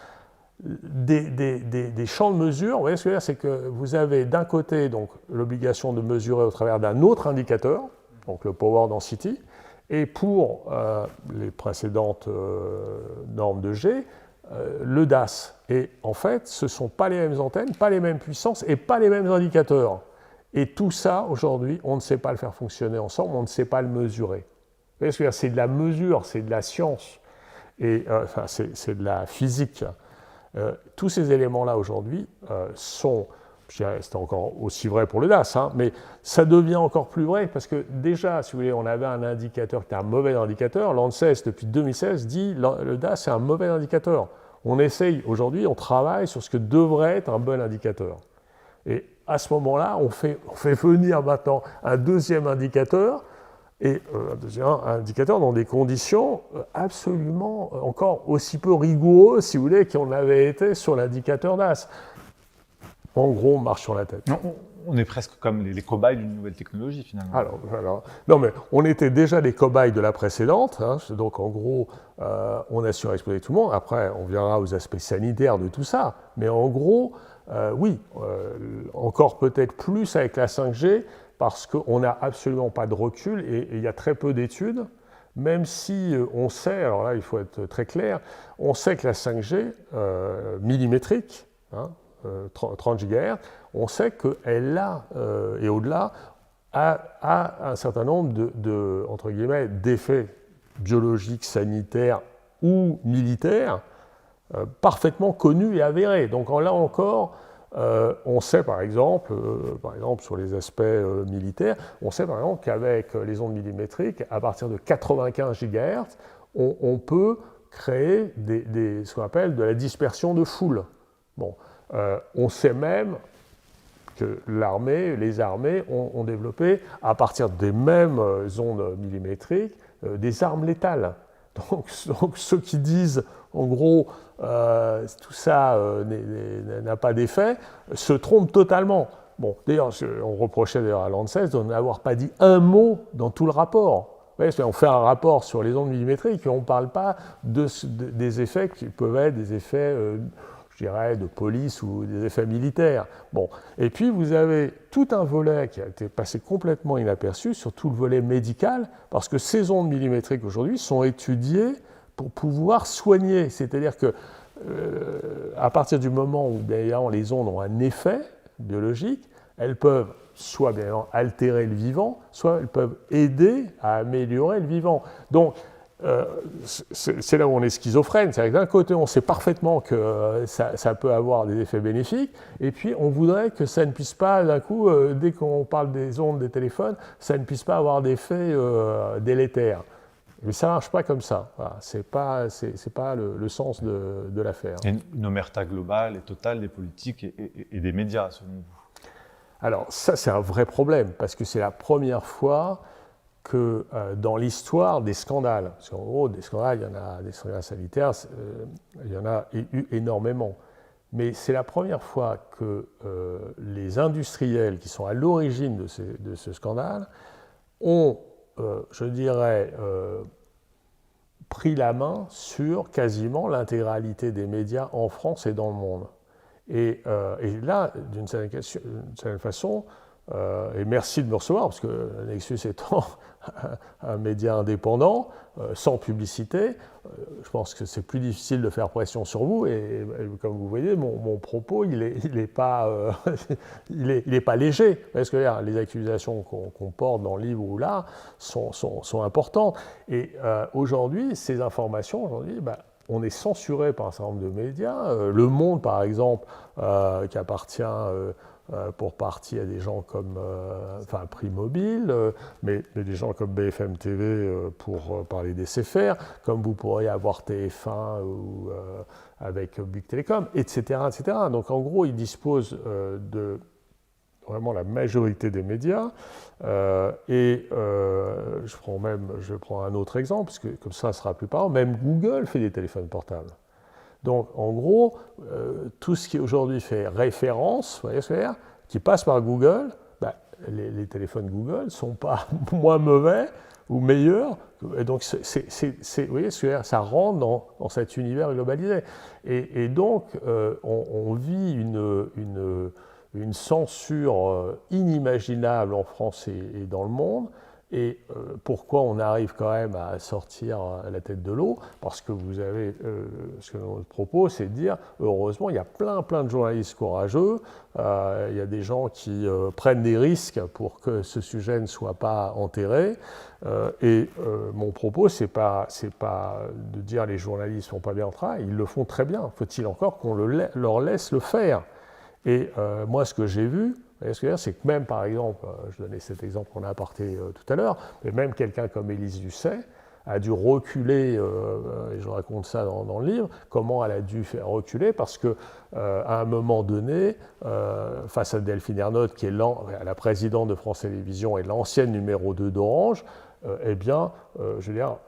[SPEAKER 2] des champs de mesure. Vous voyez ce que je veux dire, c'est que vous avez d'un côté l'obligation de mesurer au travers d'un autre indicateur, donc le power density, et pour les précédentes normes de G, le DAS. Et en fait, ce ne sont pas les mêmes antennes, pas les mêmes puissances et pas les mêmes indicateurs. Et tout ça, aujourd'hui, on ne sait pas le faire fonctionner ensemble, on ne sait pas le mesurer. Vous voyez ce que je veux dire, c'est de la mesure, c'est de la science, et enfin, c'est de la physique. Tous ces éléments-là, aujourd'hui, sont, je dirais, c'est encore aussi vrai pour le DAS, hein, mais ça devient encore plus vrai parce que déjà, si vous voulez, on avait un indicateur qui était un mauvais indicateur. L'ANSES, depuis 2016, dit que le DAS, c'est un mauvais indicateur. On essaye, aujourd'hui, on travaille sur ce que devrait être un bon indicateur. Et à ce moment-là, on fait venir maintenant un deuxième indicateur, et un deuxième indicateur dans des conditions absolument encore aussi peu rigoureuses, si vous voulez, qu'on avait été sur l'indicateur DAS. En gros, on marche sur la tête.
[SPEAKER 1] Non, on est presque comme les cobayes d'une nouvelle technologie, finalement.
[SPEAKER 2] Alors, non, mais on était déjà les cobayes de la précédente. Hein, donc, en gros, on a surexposé tout le monde. Après, on viendra aux aspects sanitaires de tout ça. Mais en gros, oui, encore peut-être plus avec la 5G, parce qu'on n'a absolument pas de recul et il y a très peu d'études, même si on sait, alors là, il faut être très clair, on sait que la 5G millimétrique, hein, 30 GHz, on sait qu'elle a, et au-delà, a un certain nombre entre guillemets, d'effets biologiques, sanitaires ou militaires parfaitement connus et avérés. Donc là encore, on sait par exemple sur les aspects militaires, on sait par exemple qu'avec les ondes millimétriques, à partir de 95 GHz, on peut créer ce qu'on appelle de la dispersion de foule. Bon, on sait même que les armées ont développé, à partir des mêmes ondes millimétriques, des armes létales. Donc ceux qui disent, en gros, tout ça n'a pas d'effet, se trompent totalement. Bon, d'ailleurs, on reprochait d'ailleurs à l'ANSES de n'avoir pas dit un mot dans tout le rapport. On fait un rapport sur les ondes millimétriques et on ne parle pas des effets qui peuvent être des effets, je dirais, de police ou des effets militaires. Bon. Et puis vous avez tout un volet qui a été passé complètement inaperçu sur tout le volet médical, parce que ces ondes millimétriques aujourd'hui sont étudiées pour pouvoir soigner. C'est-à-dire que à partir du moment où d'ailleurs les ondes ont un effet biologique, elles peuvent soit bien évidemment altérer le vivant, soit elles peuvent aider à améliorer le vivant. Donc, c'est là où on est schizophrène. C'est-à-dire que d'un côté, on sait parfaitement que ça peut avoir des effets bénéfiques, et puis on voudrait que ça ne puisse pas, d'un coup, dès qu'on parle des ondes des téléphones, ça ne puisse pas avoir d'effets délétères. Mais ça ne marche pas comme ça. Voilà. Ce n'est pas le sens de l'affaire.
[SPEAKER 1] Il y a une omerta globale et totale des politiques et des médias, selon vous.
[SPEAKER 2] Alors ça, c'est un vrai problème, parce que c'est la première fois que dans l'histoire des scandales, parce qu'en gros, des scandales, il y en a, des scandales sanitaires, il y en a eu énormément, mais c'est la première fois que les industriels qui sont à l'origine de ce scandale ont, je dirais, pris la main sur quasiment l'intégralité des médias en France et dans le monde. Et là, d'une certaine façon, et merci de me recevoir, parce que Nexus étant un média indépendant, sans publicité, je pense que c'est plus difficile de faire pression sur vous. Et comme vous voyez, mon propos, il est pas léger. Parce que les accusations qu'on porte dans le livre ou là sont importantes. Et aujourd'hui, ces informations, on est censuré par un certain nombre de médias. Le Monde, par exemple, qui appartient pour partie à des gens comme Prix Mobile, mais des gens comme BFM TV pour parler des SFR, comme vous pourriez avoir TF1 ou avec Bouygues Télécom, etc., etc. Donc en gros, ils disposent de vraiment la majorité des médias. Je prends un autre exemple, parce que comme ça sera plus parlant, même Google fait des téléphones portables. Donc, en gros, tout ce qui aujourd'hui fait référence, vous voyez ce que je veux dire, qui passe par Google, les téléphones Google ne sont pas moins mauvais ou meilleurs. Et donc, vous voyez ce que je veux dire, ça rentre dans cet univers globalisé. Et donc, on vit une censure inimaginable en France et dans le monde. Et pourquoi on arrive quand même à sortir la tête de l'eau? Parce que vous avez, ce que notre propos, c'est de dire, heureusement, il y a plein de journalistes courageux, il y a des gens qui prennent des risques pour que ce sujet ne soit pas enterré. Mon propos, c'est pas de dire les journalistes ne font pas bien le travail, ils le font très bien. Faut-il encore qu'on leur laisse le faire? Et moi, ce que j'ai vu, c'est que même, par exemple, je donnais cet exemple qu'on a apporté tout à l'heure, mais même quelqu'un comme Élise Lucet a dû reculer, et je raconte ça dans le livre, comment elle a dû faire reculer, parce qu'à un moment donné, face à Delphine Ernotte, qui est la présidente de France Télévisions et l'ancienne numéro 2 d'Orange, je veux dire,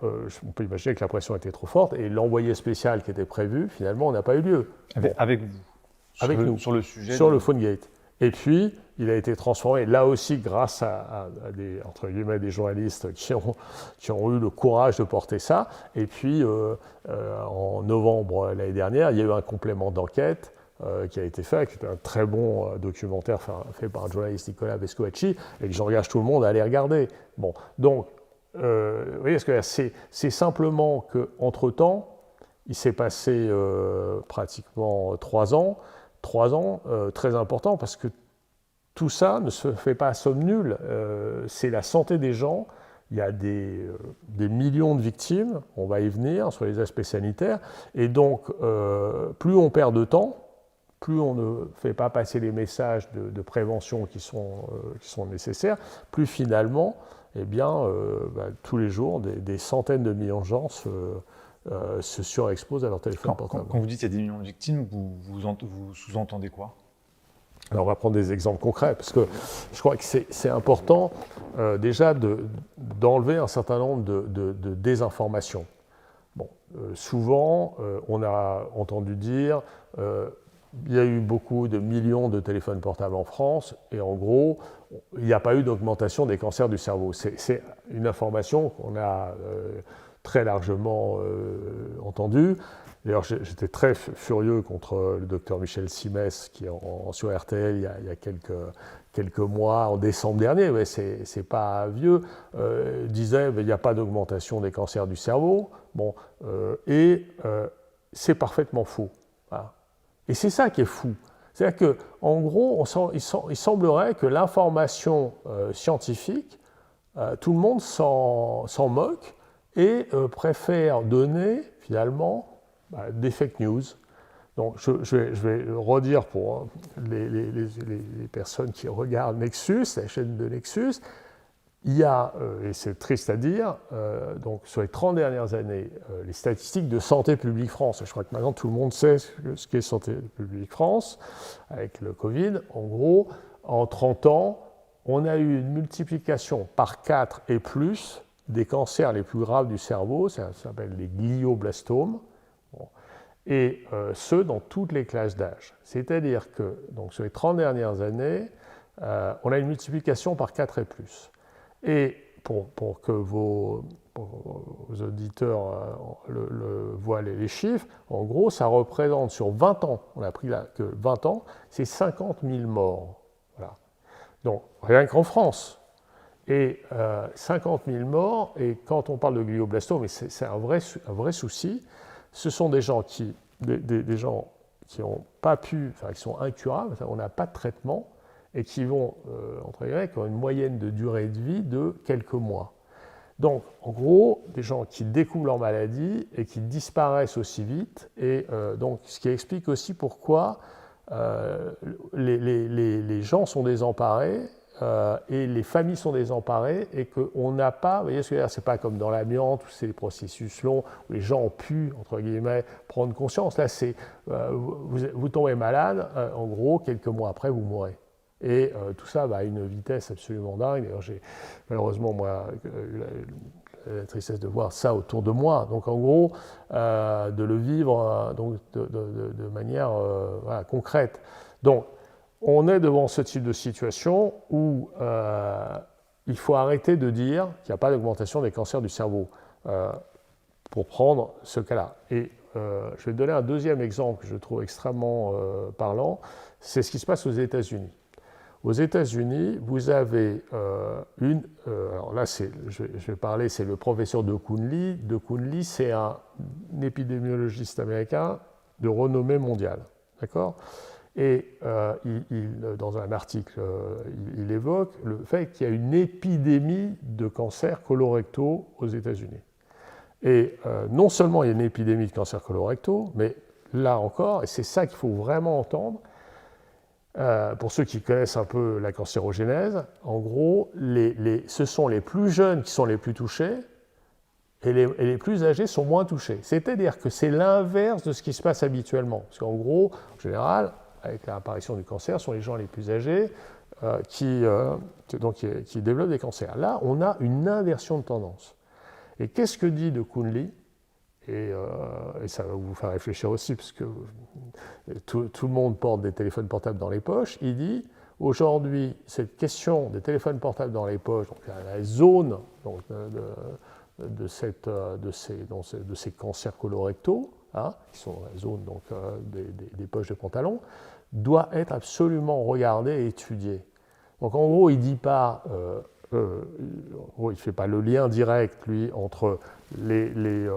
[SPEAKER 2] on peut imaginer que la pression était trop forte, et l'envoyé spécial qui était prévu, finalement, n'a pas eu lieu.
[SPEAKER 1] Avec vous?
[SPEAKER 2] Avec nous.
[SPEAKER 1] Sur le sujet?
[SPEAKER 2] Sur le PhoneGate. Et puis, il a été transformé, là aussi, grâce à des, entre guillemets, des journalistes qui ont eu le courage de porter ça. Et puis, en novembre l'année dernière, il y a eu un complément d'enquête qui a été fait, qui était un très bon documentaire fait par un journaliste, Nicolas Vescoacci, et que j'engage tout le monde à aller regarder. Bon, donc, vous voyez, c'est simplement qu'entre-temps, il s'est passé pratiquement 3 ans. 3 ans très importants, parce que tout ça ne se fait pas à somme nulle. C'est la santé des gens. Il y a des millions de victimes, on va y venir, sur les aspects sanitaires. Et donc, plus on perd de temps, plus on ne fait pas passer les messages de prévention qui sont nécessaires, plus finalement, eh bien, tous les jours, des centaines de millions de gens se surexposent à leur téléphone portable.
[SPEAKER 1] Quand vous dites qu'il y a 10 millions de victimes, vous sous-entendez quoi?
[SPEAKER 2] Alors, on va prendre des exemples concrets, parce que je crois que c'est important déjà d'enlever un certain nombre de désinformations. Bon, souvent, on a entendu dire il y a eu beaucoup de millions de téléphones portables en France, et en gros, il n'y a pas eu d'augmentation des cancers du cerveau. C'est une information qu'on a très largement entendue. D'ailleurs, j'étais très furieux contre le docteur Michel Simès, qui sur RTL il y a quelques mois, en décembre dernier, mais c'est pas vieux, disait il n'y a pas d'augmentation des cancers du cerveau. Bon, c'est parfaitement faux. Voilà. Et c'est ça qui est fou. C'est-à-dire qu'en gros, il semblerait que l'information scientifique, tout le monde s'en moque et préfère donner finalement des fake news. Donc je vais redire pour les personnes qui regardent Nexus, la chaîne de Nexus, il y a, et c'est triste à dire, donc sur les 30 dernières années, les statistiques de Santé publique France, je crois que maintenant tout le monde sait ce qu'est Santé publique France, avec le Covid, en gros, en 30 ans, on a eu une multiplication par 4 et plus des cancers les plus graves du cerveau, ça s'appelle les glioblastomes, bon, et ceux dans toutes les classes d'âge. C'est-à-dire que donc, sur les 30 dernières années, on a une multiplication par 4 et plus. Et pour que vos auditeurs voient les chiffres, en gros, ça représente sur 20 ans, on a pris là que 20 ans, c'est 50 000 morts. Voilà. Donc, rien qu'en France. Et 50 000 morts, et quand on parle de glioblastome, et c'est un vrai souci, ce sont des gens qui n'ont pas pu, enfin, qui sont incurables, on n'a pas de traitement, et qui vont, entre guillemets, qui ont une moyenne de durée de vie de quelques mois. Donc, en gros, des gens qui découvrent leur maladie et qui disparaissent aussi vite, et donc, ce qui explique aussi pourquoi les gens sont désemparés, et les familles sont désemparées, et qu'on n'a pas, vous voyez ce que je veux dire, c'est pas comme dans l'amiante, où c'est des processus longs, où les gens ont pu, entre guillemets, prendre conscience. Là, c'est, vous tombez malade, en gros, quelques mois après, vous mourrez. Et tout ça à une vitesse absolument dingue. D'ailleurs, j'ai malheureusement, moi, eu la tristesse de voir ça autour de moi. Donc, en gros, de le vivre donc, de manière voilà, concrète. Donc, on est devant ce type de situation où il faut arrêter de dire qu'il n'y a pas d'augmentation des cancers du cerveau pour prendre ce cas-là. Et je vais donner un deuxième exemple que je trouve extrêmement parlant. C'est ce qui se passe aux États-Unis. Aux États-Unis, vous avez alors là, je vais parler, c'est le professeur de Coonley. De Coonley, c'est un épidémiologiste américain de renommée mondiale. D'accord ? Et dans un article, il évoque le fait qu'il y a une épidémie de cancers colorectaux aux États-Unis. Et non seulement il y a une épidémie de cancers colorectaux, mais là encore, et c'est ça qu'il faut vraiment entendre, pour ceux qui connaissent un peu la cancérogénèse, en gros, ce sont les plus jeunes qui sont les plus touchés et les plus âgés sont moins touchés. C'est-à-dire que c'est l'inverse de ce qui se passe habituellement. Parce qu'en gros, en général, avec l'apparition du cancer, ce sont les gens les plus âgés qui développent des cancers. Là, on a une inversion de tendance. Et qu'est-ce que dit de Coonley ? Et ça va vous faire réfléchir aussi, parce que tout le monde porte des téléphones portables dans les poches. Il dit, aujourd'hui, cette question des téléphones portables dans les poches, donc la zone donc, de ces cancers colorectaux, qui sont la zone donc, des poches de pantalon, doit être absolument regardée et étudiée. Donc en gros, il ne dit pas... il ne fait pas le lien direct, lui, entre les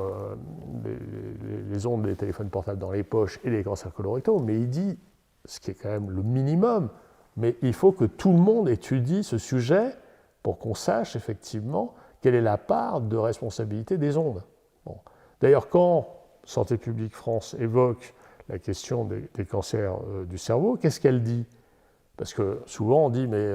[SPEAKER 2] ondes des téléphones portables dans les poches et les cancers colorectaux, mais il dit, ce qui est quand même le minimum, mais il faut que tout le monde étudie ce sujet pour qu'on sache effectivement quelle est la part de responsabilité des ondes. Bon. D'ailleurs, quand Santé publique France évoque la question des cancers du cerveau, qu'est-ce qu'elle dit ? Parce que souvent on dit, mais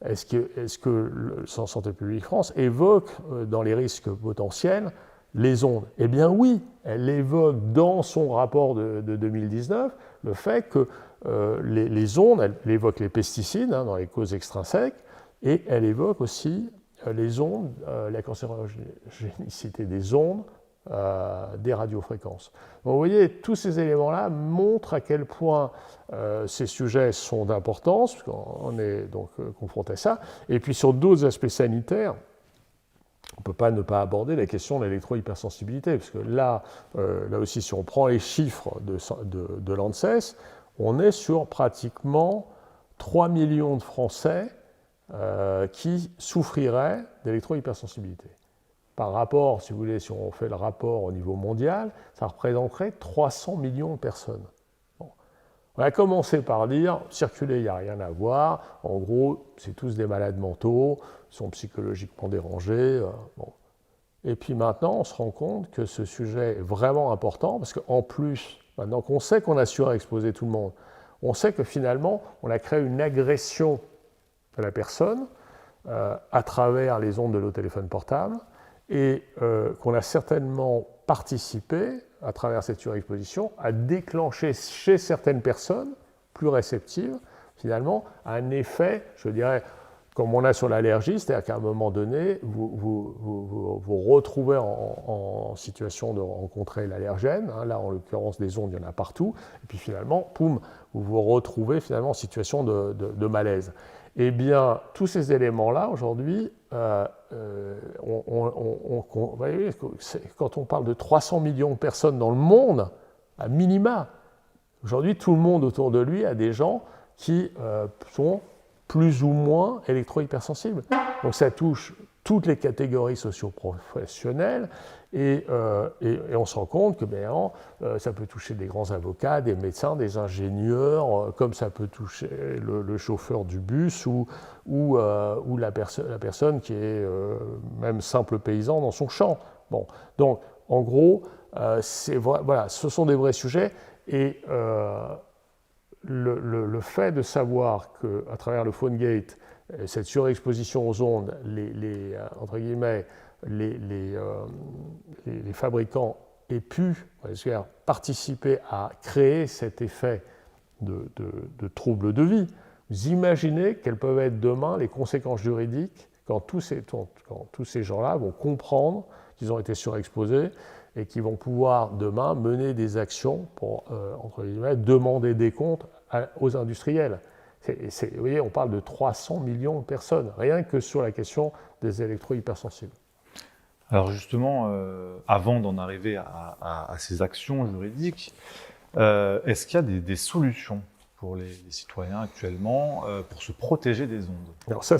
[SPEAKER 2] est-ce que le Santé publique France évoque dans les risques potentiels les ondes? Eh bien oui, elle évoque dans son rapport de 2019 le fait que les ondes, elle évoque les pesticides dans les causes extrinsèques, et elle évoque aussi les ondes, la cancérogénicité des ondes, des radiofréquences. Donc, vous voyez, tous ces éléments-là montrent à quel point ces sujets sont d'importance, puisqu'on est donc confronté à ça. Et puis sur d'autres aspects sanitaires, on ne peut pas ne pas aborder la question de l'électro-hypersensibilité, parce que là aussi, si on prend les chiffres de l'ANSES, on est sur pratiquement 3 millions de Français qui souffriraient d'électro-hypersensibilité. Par rapport, si vous voulez, si on fait le rapport au niveau mondial, ça représenterait 300 millions de personnes. Bon. On a commencé par dire, circuler, il n'y a rien à voir, en gros, c'est tous des malades mentaux, ils sont psychologiquement dérangés. Bon. Et puis maintenant, on se rend compte que ce sujet est vraiment important, parce qu'en plus, maintenant qu'on sait qu'on a surexposé tout le monde, on sait que finalement, on a créé une agression de la personne à travers les ondes de nos téléphones portables, et qu'on a certainement participé, à travers cette surexposition, à déclencher chez certaines personnes plus réceptives, finalement, un effet, je dirais, comme on a sur l'allergie, c'est-à-dire qu'à un moment donné, vous retrouvez en situation de rencontrer l'allergène, là en l'occurrence des ondes, il y en a partout, et puis finalement, poum, vous vous retrouvez finalement en situation de malaise. Eh bien, tous ces éléments-là, aujourd'hui, voyez, quand on parle de 300 millions de personnes dans le monde, à minima, aujourd'hui, tout le monde autour de lui a des gens qui sont plus ou moins électro-hypersensibles. Donc ça touche toutes les catégories socio-professionnelles, et on se rend compte que ça peut toucher des grands avocats, des médecins, des ingénieurs, comme ça peut toucher le chauffeur du bus ou la personne qui est même simple paysan dans son champ. Bon. Donc, en gros, voilà, ce sont des vrais sujets, et le fait de savoir qu'à travers le PhoneGate, cette surexposition aux ondes, entre guillemets, les fabricants aient pu participer à créer cet effet de trouble de vie. Vous imaginez quelles peuvent être demain les conséquences juridiques quand tous ces gens-là vont comprendre qu'ils ont été surexposés et qu'ils vont pouvoir demain mener des actions pour, entre guillemets, demander des comptes aux industriels. Vous voyez, on parle de 300 millions de personnes, rien que sur la question des électro-hypersensibles.
[SPEAKER 1] Alors justement, avant d'en arriver à ces actions juridiques, est-ce qu'il y a des solutions pour les citoyens actuellement pour se protéger des ondes?
[SPEAKER 2] Alors ça,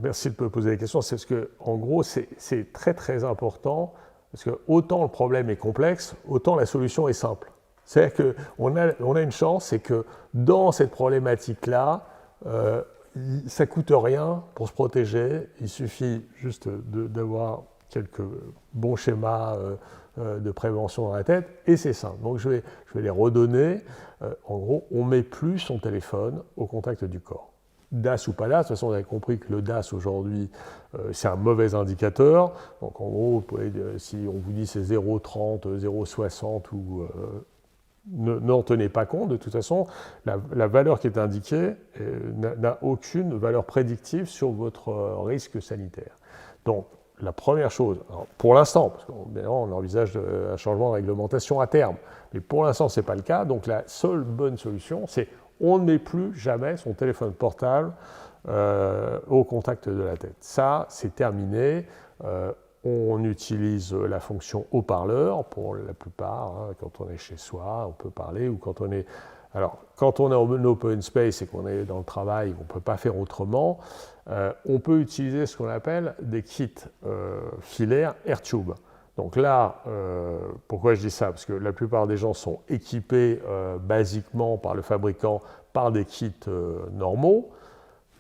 [SPEAKER 2] merci de me poser la question, c'est parce que, en gros, c'est très très important, parce que autant le problème est complexe, autant la solution est simple. C'est-à-dire qu'on a une chance, c'est que dans cette problématique-là, ça ne coûte rien pour se protéger, il suffit juste d'avoir quelques bons schémas de prévention dans la tête, et c'est simple. Donc je vais les redonner. En gros, on ne met plus son téléphone au contact du corps. DAS ou pas DAS, de toute façon, vous avez compris que le DAS aujourd'hui, c'est un mauvais indicateur. Donc en gros, si on vous dit c'est 0,30, 0,60 ou... n'en tenez pas compte, de toute façon, la valeur qui est indiquée n'a aucune valeur prédictive sur votre risque sanitaire. Donc, la première chose, pour l'instant, parce qu'on envisage un changement de réglementation à terme, mais pour l'instant, ce n'est pas le cas, donc la seule bonne solution, c'est on ne met plus jamais son téléphone portable au contact de la tête. Ça, c'est terminé. On utilise la fonction haut-parleur pour la plupart, quand on est chez soi, on peut parler, ou quand on est... Alors, quand on est en open space et qu'on est dans le travail, on ne peut pas faire autrement, on peut utiliser ce qu'on appelle des kits filaires AirTube. Donc là, pourquoi je dis ça? Parce que la plupart des gens sont équipés basiquement par le fabricant par des kits normaux.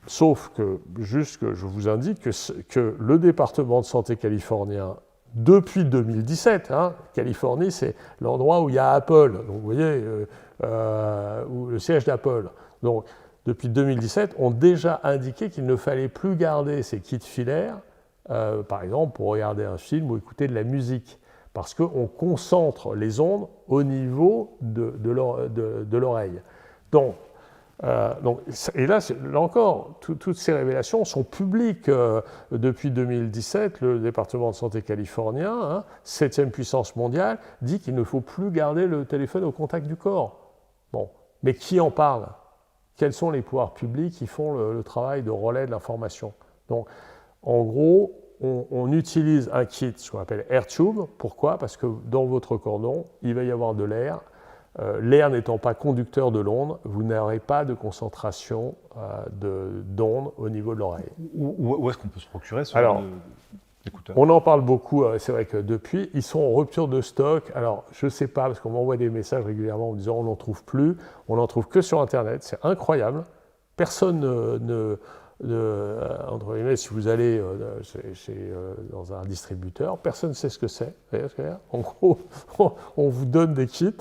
[SPEAKER 2] Sauf que, juste que je vous indique que le département de santé californien, depuis 2017, Californie, c'est l'endroit où il y a Apple, donc vous voyez, où le siège d'Apple. Donc, depuis 2017, ont déjà indiqué qu'il ne fallait plus garder ces kits filaires, par exemple pour regarder un film ou écouter de la musique, parce qu'on concentre les ondes au niveau de l'oreille. Donc, et là encore, toutes ces révélations sont publiques depuis 2017. Le département de santé californien, 7e puissance mondiale, dit qu'il ne faut plus garder le téléphone au contact du corps. Bon, mais qui en parle? Quels sont les pouvoirs publics qui font le travail de relais de l'information? Donc, en gros, on utilise un kit, ce qu'on appelle AirTube. Pourquoi? Parce que dans votre cordon, il va y avoir de l'air. L'air n'étant pas conducteur de l'onde, vous n'aurez pas de concentration d'onde au niveau de l'oreille.
[SPEAKER 1] Où est-ce qu'on peut se procurer ce genre d'écouteurs?
[SPEAKER 2] On en parle beaucoup, c'est vrai que depuis, ils sont en rupture de stock. Alors, je ne sais pas, parce qu'on m'envoie des messages régulièrement en me disant on n'en trouve plus, on n'en trouve que sur Internet, c'est incroyable. Personne entre guillemets, si vous allez dans un distributeur, personne ne sait ce que c'est. En gros, on vous donne des kits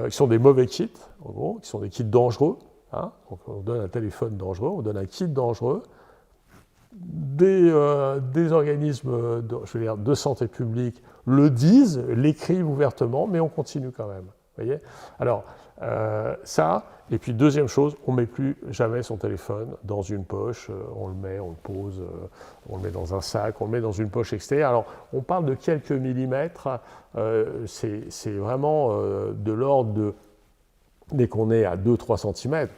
[SPEAKER 2] qui sont des mauvais kits, en gros, qui sont des kits dangereux. Donc on donne un téléphone dangereux, on donne un kit dangereux. Des organismes de santé publique le disent, l'écrivent ouvertement, mais on continue quand même. Voyez. Alors, ça, et puis deuxième chose, on ne met plus jamais son téléphone dans une poche, on le met, on le pose, on le met dans un sac, on le met dans une poche extérieure. Alors, on parle de quelques millimètres, c'est vraiment de l'ordre de, dès qu'on est à 2-3 cm,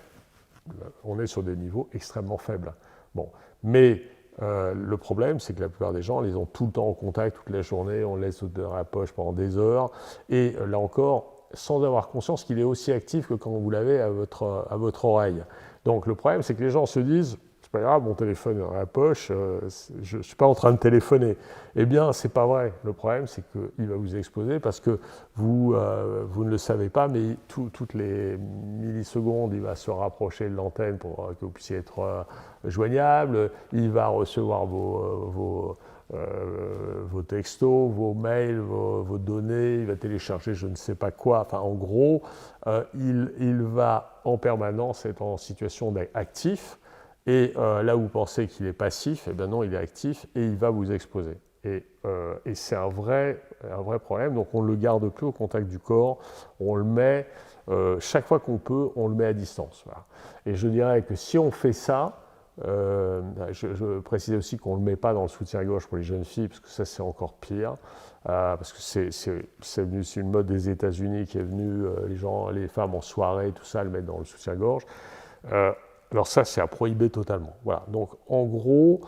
[SPEAKER 2] on est sur des niveaux extrêmement faibles. Bon, mais le problème, c'est que la plupart des gens les ont tout le temps en contact, toute la journée, on le laisse dans la poche pendant des heures, et là encore, sans avoir conscience qu'il est aussi actif que quand vous l'avez à votre oreille. Donc le problème, c'est que les gens se disent, c'est pas grave, mon téléphone est dans la poche, je ne suis pas en train de téléphoner. Eh bien, c'est pas vrai. Le problème, c'est qu'il va vous exposer parce que vous ne le savez pas, mais toutes les millisecondes, il va se rapprocher de l'antenne pour que vous puissiez être joignable, il va recevoir vos textos, vos mails, vos données, il va télécharger je ne sais pas quoi. Enfin, en gros, il va en permanence être en situation d'actif. Et là où vous pensez qu'il est passif, eh bien non, il est actif et il va vous exposer. Et c'est un vrai problème. Donc on ne le garde plus au contact du corps, on le met, chaque fois qu'on peut, on le met à distance. Voilà. Et je dirais que si on fait ça, je précisais aussi qu'on ne le met pas dans le soutien-gorge pour les jeunes filles, parce que ça c'est encore pire, parce que c'est une mode des États-Unis qui est venue, les femmes en soirée, tout ça, le mettre dans le soutien-gorge. Alors ça, c'est à prohiber totalement. Voilà. Donc en gros,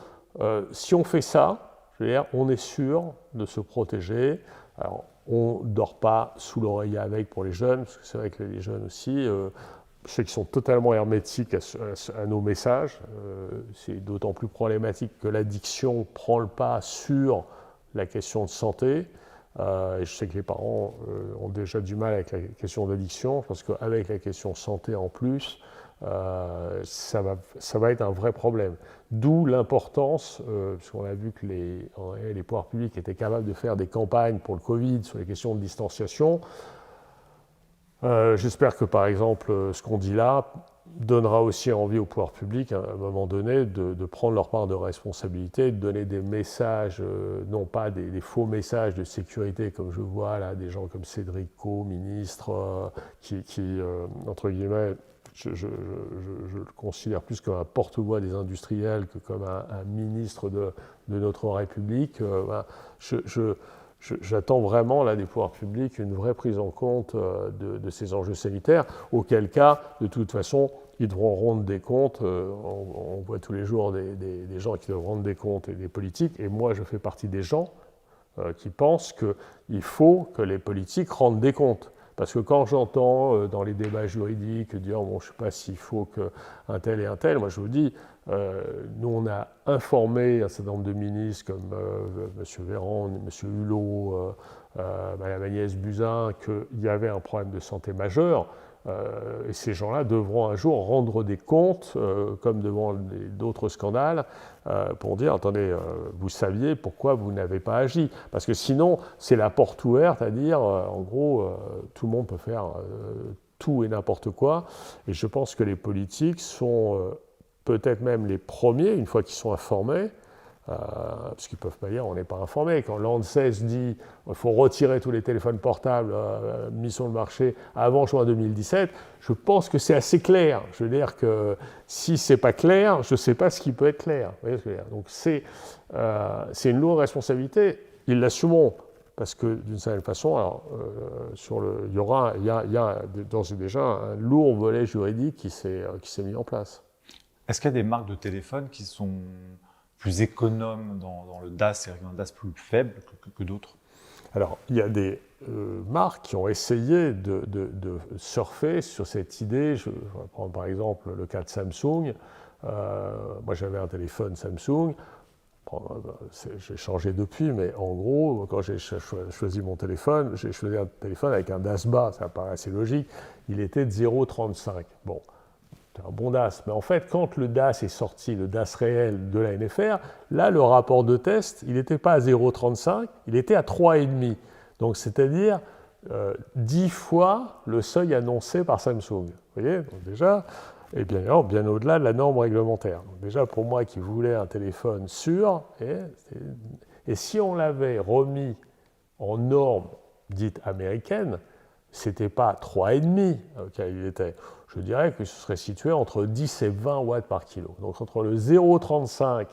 [SPEAKER 2] si on fait ça, je veux dire, on est sûr de se protéger. Alors, on ne dort pas sous l'oreiller avec pour les jeunes, parce que c'est vrai que les jeunes aussi, ceux qui sont totalement hermétiques à nos messages, c'est d'autant plus problématique que l'addiction prend le pas sur la question de santé. Et je sais que les parents ont déjà du mal avec la question d'addiction, parce qu'avec la question santé en plus, ça va être un vrai problème. D'où l'importance, puisqu'on a vu que les pouvoirs publics étaient capables de faire des campagnes pour le Covid sur les questions de distanciation. J'espère que par exemple ce qu'on dit là donnera aussi envie aux pouvoirs publics à un moment donné de prendre leur part de responsabilité, de donner des messages, non pas des faux messages de sécurité comme je vois là, des gens comme Cédric O, ministre, qui entre guillemets, je le considère plus comme un porte-voix des industriels que comme un ministre de notre République. J'attends vraiment là, des pouvoirs publics une vraie prise en compte de ces enjeux sanitaires, auquel cas, de toute façon, ils devront rendre des comptes. On voit tous les jours des gens qui doivent rendre des comptes et des politiques, et moi je fais partie des gens qui pensent qu'il faut que les politiques rendent des comptes. Parce que quand j'entends dans les débats juridiques dire bon, je ne sais pas s'il faut qu'un tel et un tel, moi je vous dis, nous on a informé un certain nombre de ministres comme M. Véran, M. Hulot, Mme Agnès Buzyn qu'il y avait un problème de santé majeur. Et ces gens-là devront un jour rendre des comptes, comme devant d'autres scandales, pour dire, attendez, vous saviez pourquoi vous n'avez pas agi. Parce que sinon, c'est la porte ouverte à dire, en gros, tout le monde peut faire tout et n'importe quoi. Et je pense que les politiques sont peut-être même les premiers, une fois qu'ils sont informés, parce qu'ils ne peuvent pas dire on n'est pas informé. Quand l'ANSES dit qu'il faut retirer tous les téléphones portables mis sur le marché avant juin 2017, je pense que c'est assez clair. Je veux dire que si ce n'est pas clair, je ne sais pas ce qui peut être clair. Vous voyez ce que je veux dire ? Donc c'est une lourde responsabilité. Ils l'assumeront. Parce que d'une certaine façon, alors, il y a d'ores et déjà un lourd volet juridique qui s'est mis en place.
[SPEAKER 1] Est-ce qu'il y a des marques de téléphone qui sont plus économes dans le DAS, c'est-à-dire un DAS plus faible que d'autres?
[SPEAKER 2] Alors, il y a des marques qui ont essayé de surfer sur cette idée. Je vais prendre par exemple le cas de Samsung. Moi, j'avais un téléphone Samsung. J'ai changé depuis, mais en gros, quand j'ai choisi mon téléphone, j'ai choisi un téléphone avec un DAS bas, ça paraît assez logique. Il était de 0,35. Bon, c'est un bon DAS. Mais en fait, quand le DAS est sorti, le DAS réel de la NFR, là, le rapport de test, il n'était pas à 0,35, il était à 3,5. Donc, c'est-à-dire 10 fois le seuil annoncé par Samsung. Vous voyez, donc déjà, et bien au-delà de la norme réglementaire. Donc déjà, pour moi qui voulais un téléphone sûr, et si on l'avait remis en norme dite américaine, ce n'était pas 3,5 auquel il était. Je dirais que ce serait situé entre 10 et 20 watts par kilo. Donc entre le 0,35 vous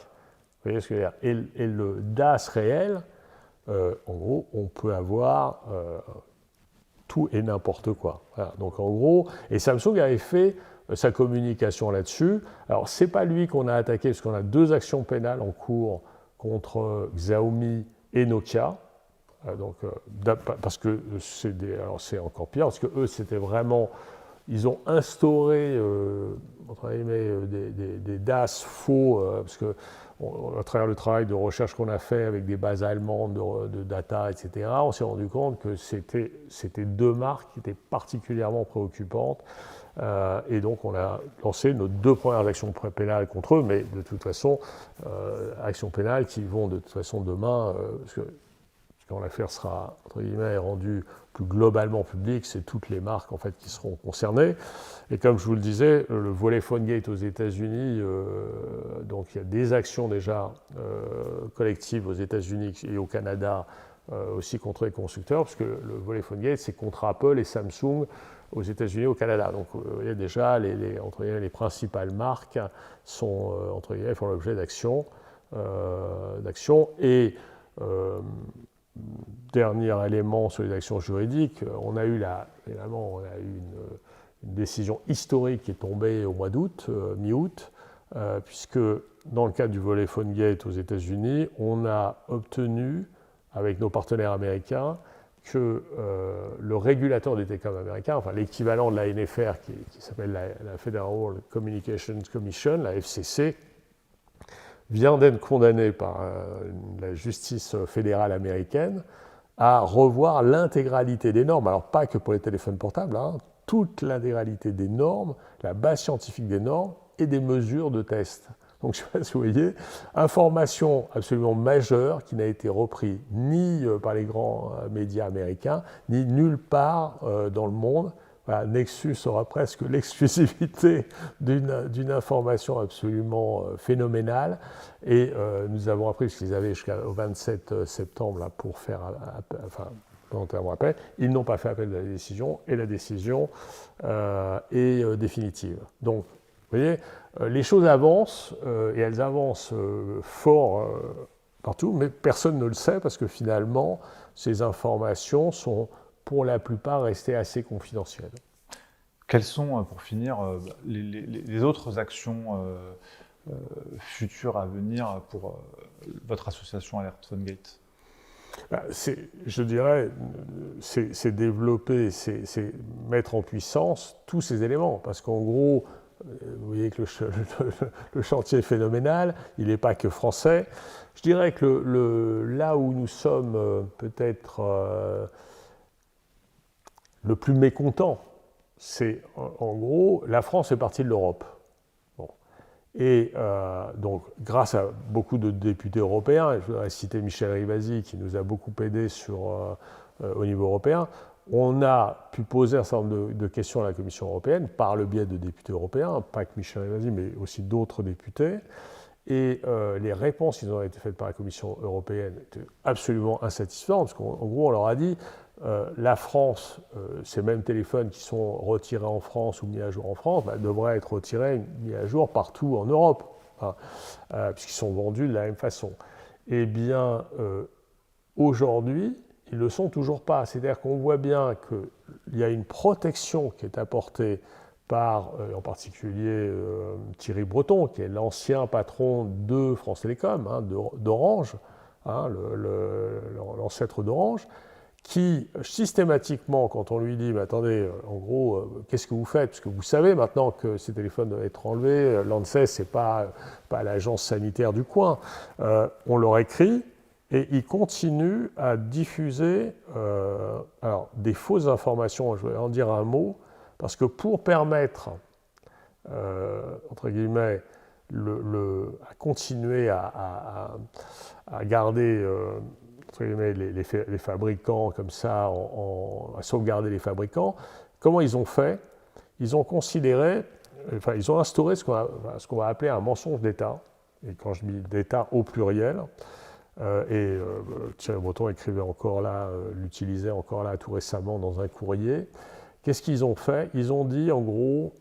[SPEAKER 2] voyez ce que je veux dire, et le DAS réel, en gros, on peut avoir tout et n'importe quoi. Voilà. Donc en gros, et Samsung avait fait sa communication là-dessus. Alors, ce n'est pas lui qu'on a attaqué, parce qu'on a 2 actions pénales en cours contre Xiaomi et Nokia. Parce que c'est encore pire, parce que eux, c'était vraiment... Ils ont instauré des DAS faux, parce que à travers le travail de recherche qu'on a fait avec des bases allemandes de data, etc., on s'est rendu compte que c'était 2 marques qui étaient particulièrement préoccupantes. Et donc on a lancé nos 2 premières actions pénales contre eux, mais de toute façon, actions pénales qui vont de toute façon demain, parce que quand l'affaire sera entre guillemets rendue plus globalement publique, c'est toutes les marques en fait qui seront concernées. Et comme je vous le disais, le volet PhoneGate aux États-Unis, donc il y a des actions déjà collectives aux États-Unis et au Canada aussi contre les constructeurs, parce que le volet PhoneGate c'est contre Apple et Samsung aux États-Unis et au Canada. Donc vous voyez déjà les principales marques sont font l'objet d'actions. Et dernier élément sur les actions juridiques, on a eu une décision historique qui est tombée au mois d'août, mi-août, puisque dans le cadre du volet PhoneGate aux États-Unis, on a obtenu avec nos partenaires américains que le régulateur des télécoms américains, enfin l'équivalent de la NFR qui s'appelle la Federal Communications Commission, la FCC, vient d'être condamné par la justice fédérale américaine à revoir l'intégralité des normes, alors pas que pour les téléphones portables, toute l'intégralité des normes, la base scientifique des normes et des mesures de test. Donc, je ne sais pas si vous voyez, information absolument majeure qui n'a été reprise ni par les grands médias américains, ni nulle part dans le monde. Voilà, Nexus aura presque l'exclusivité d'une information absolument phénoménale. Et nous avons appris, parce qu'ils avaient jusqu'au 27 septembre là, pour faire volontairement appel, ils n'ont pas fait appel de la décision, et la décision est définitive. Donc, vous voyez, les choses avancent, et elles avancent fort partout, mais personne ne le sait, parce que finalement, ces informations sont pour la plupart restées assez confidentielles.
[SPEAKER 1] Quelles sont, pour finir, les autres actions futures à venir pour votre association Alert PhoneGate?
[SPEAKER 2] Je dirais, c'est développer, c'est mettre en puissance tous ces éléments, parce qu'en gros, vous voyez que le chantier est phénoménal, il n'est pas que français. Je dirais que là où nous sommes peut-être le plus mécontents, c'est en gros, la France fait partie de l'Europe. Bon. Et donc, grâce à beaucoup de députés européens, et je voudrais citer Michel Rivasi qui nous a beaucoup aidé au niveau européen, on a pu poser un certain nombre de questions à la Commission européenne par le biais de députés européens, pas que Michel Rivasi, mais aussi d'autres députés. Et les réponses qui ont été faites par la Commission européenne étaient absolument insatisfaisantes, parce qu'en gros, on leur a dit la France, ces mêmes téléphones qui sont retirés en France ou mis à jour en France, devraient être retirés, mis à jour partout en Europe, puisqu'ils sont vendus de la même façon. Eh bien, aujourd'hui, ils ne le sont toujours pas. C'est-à-dire qu'on voit bien qu'il y a une protection qui est apportée par, en particulier, Thierry Breton, qui est l'ancien patron de France Télécom, d'Orange, l'ancêtre d'Orange, qui, systématiquement, quand on lui dit « attendez, en gros, qu'est-ce que vous faites ?» Parce que vous savez maintenant que ces téléphones doivent être enlevés, l'ANSES, ce n'est pas l'agence sanitaire du coin. On leur écrit, et ils continuent à diffuser des fausses informations. Je vais en dire un mot, parce que pour permettre, entre guillemets, à continuer à garder entre guillemets, les fabricants comme ça, à sauvegarder les fabricants, comment ils ont fait? Ils ont considéré, ils ont instauré ce qu'on va appeler un mensonge d'État, et quand je dis d'État au pluriel, Thierry Breton écrivait encore là, l'utilisait encore là tout récemment dans un courrier. Qu'est-ce qu'ils ont fait? Ils ont dit en gros,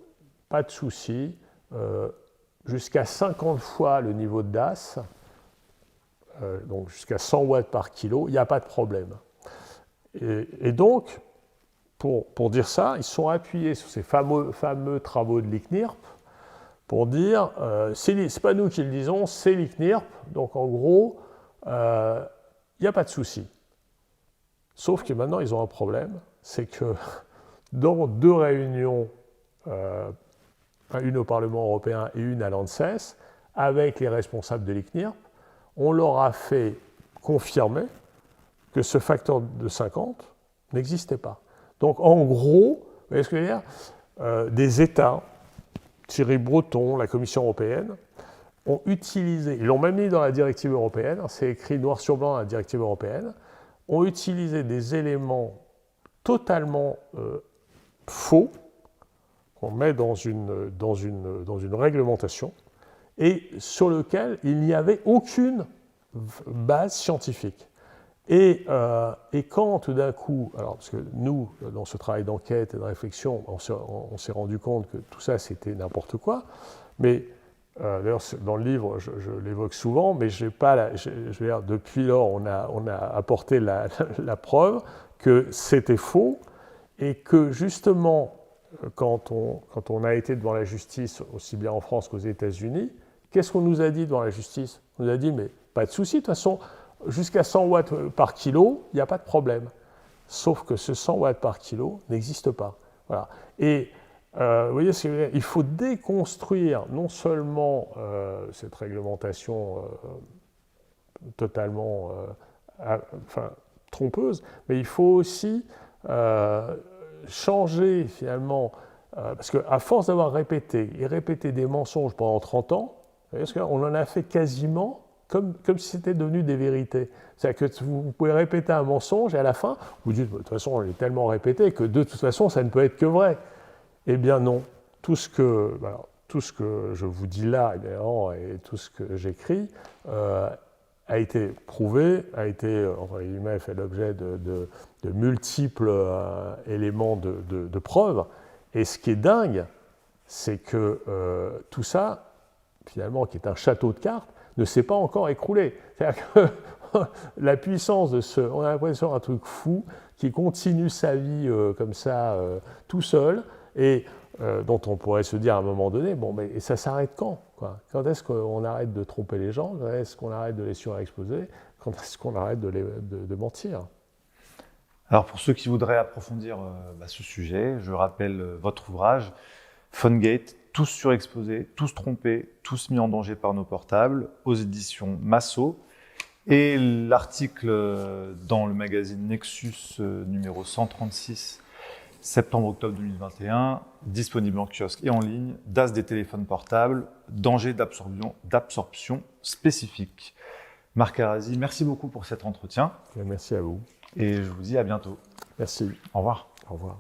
[SPEAKER 2] pas de souci, jusqu'à 50 fois le niveau de DAS, donc jusqu'à 100 watts par kilo, il n'y a pas de problème. Et donc, pour dire ça, ils sont appuyés sur ces fameux travaux de l'ICNIRP pour dire, c'est pas nous qui le disons, c'est l'ICNIRP, donc en gros, il n'y a pas de souci. Sauf que maintenant, ils ont un problème, c'est que dans 2 réunions, une au Parlement européen et une à l'ANSES, avec les responsables de l'ICNIRP, on leur a fait confirmer que ce facteur de 50 n'existait pas. Donc en gros, vous voyez ce que je veux dire, des États, Thierry Breton, la Commission européenne, ont utilisé, ils l'ont même mis dans la directive européenne, c'est écrit noir sur blanc dans la directive européenne, ont utilisé des éléments totalement faux qu'on met dans une réglementation et sur lequel il n'y avait aucune base scientifique. Et quand tout d'un coup, alors parce que nous, dans ce travail d'enquête et de réflexion, on s'est rendu compte que tout ça c'était n'importe quoi, mais d'ailleurs dans le livre je l'évoque souvent, mais je veux dire, depuis lors on a apporté la preuve que c'était faux et que justement quand on a été devant la justice, aussi bien en France qu'aux États-Unis, qu'est-ce qu'on nous a dit devant la justice? On nous a dit, mais pas de souci, de toute façon, jusqu'à 100 watts par kilo, il n'y a pas de problème. Sauf que ce 100 watts par kilo n'existe pas. Voilà. Et vous voyez, il faut déconstruire non seulement cette réglementation totalement trompeuse, mais il faut aussi changer finalement, parce qu'à force d'avoir répété des mensonges pendant 30 ans, on en a fait quasiment comme si c'était devenu des vérités. C'est-à-dire que vous pouvez répéter un mensonge et à la fin, vous dites, de toute façon, on l'a tellement répété que de toute façon, ça ne peut être que vrai. Eh bien non, tout ce que je vous dis là et tout ce que j'écris a été prouvé, a été, entre guillemets, fait l'objet de multiples éléments de preuve. Et ce qui est dingue, c'est que tout ça, finalement, qui est un château de cartes, ne s'est pas encore écroulé. C'est-à-dire que la puissance de on a l'impression d'un truc fou qui continue sa vie comme ça, tout seul, et dont on pourrait se dire à un moment donné, bon, mais ça s'arrête quand, quoi? Quand est-ce qu'on arrête de tromper les gens? Quand est-ce qu'on arrête de les surexposer? Quand est-ce qu'on arrête de mentir?
[SPEAKER 1] Alors pour ceux qui voudraient approfondir ce sujet, je rappelle votre ouvrage, Phonegate, tous surexposés, tous trompés, tous mis en danger par nos portables, aux éditions Massot, et l'article dans le magazine Nexus numéro 136, septembre-octobre 2021, disponible en kiosque et en ligne, DAS des téléphones portables, danger d'absorption spécifique. Marc Arazi, merci beaucoup pour cet entretien.
[SPEAKER 2] Merci à vous.
[SPEAKER 1] Et je vous dis à bientôt.
[SPEAKER 2] Merci.
[SPEAKER 1] Au revoir.
[SPEAKER 2] Au revoir.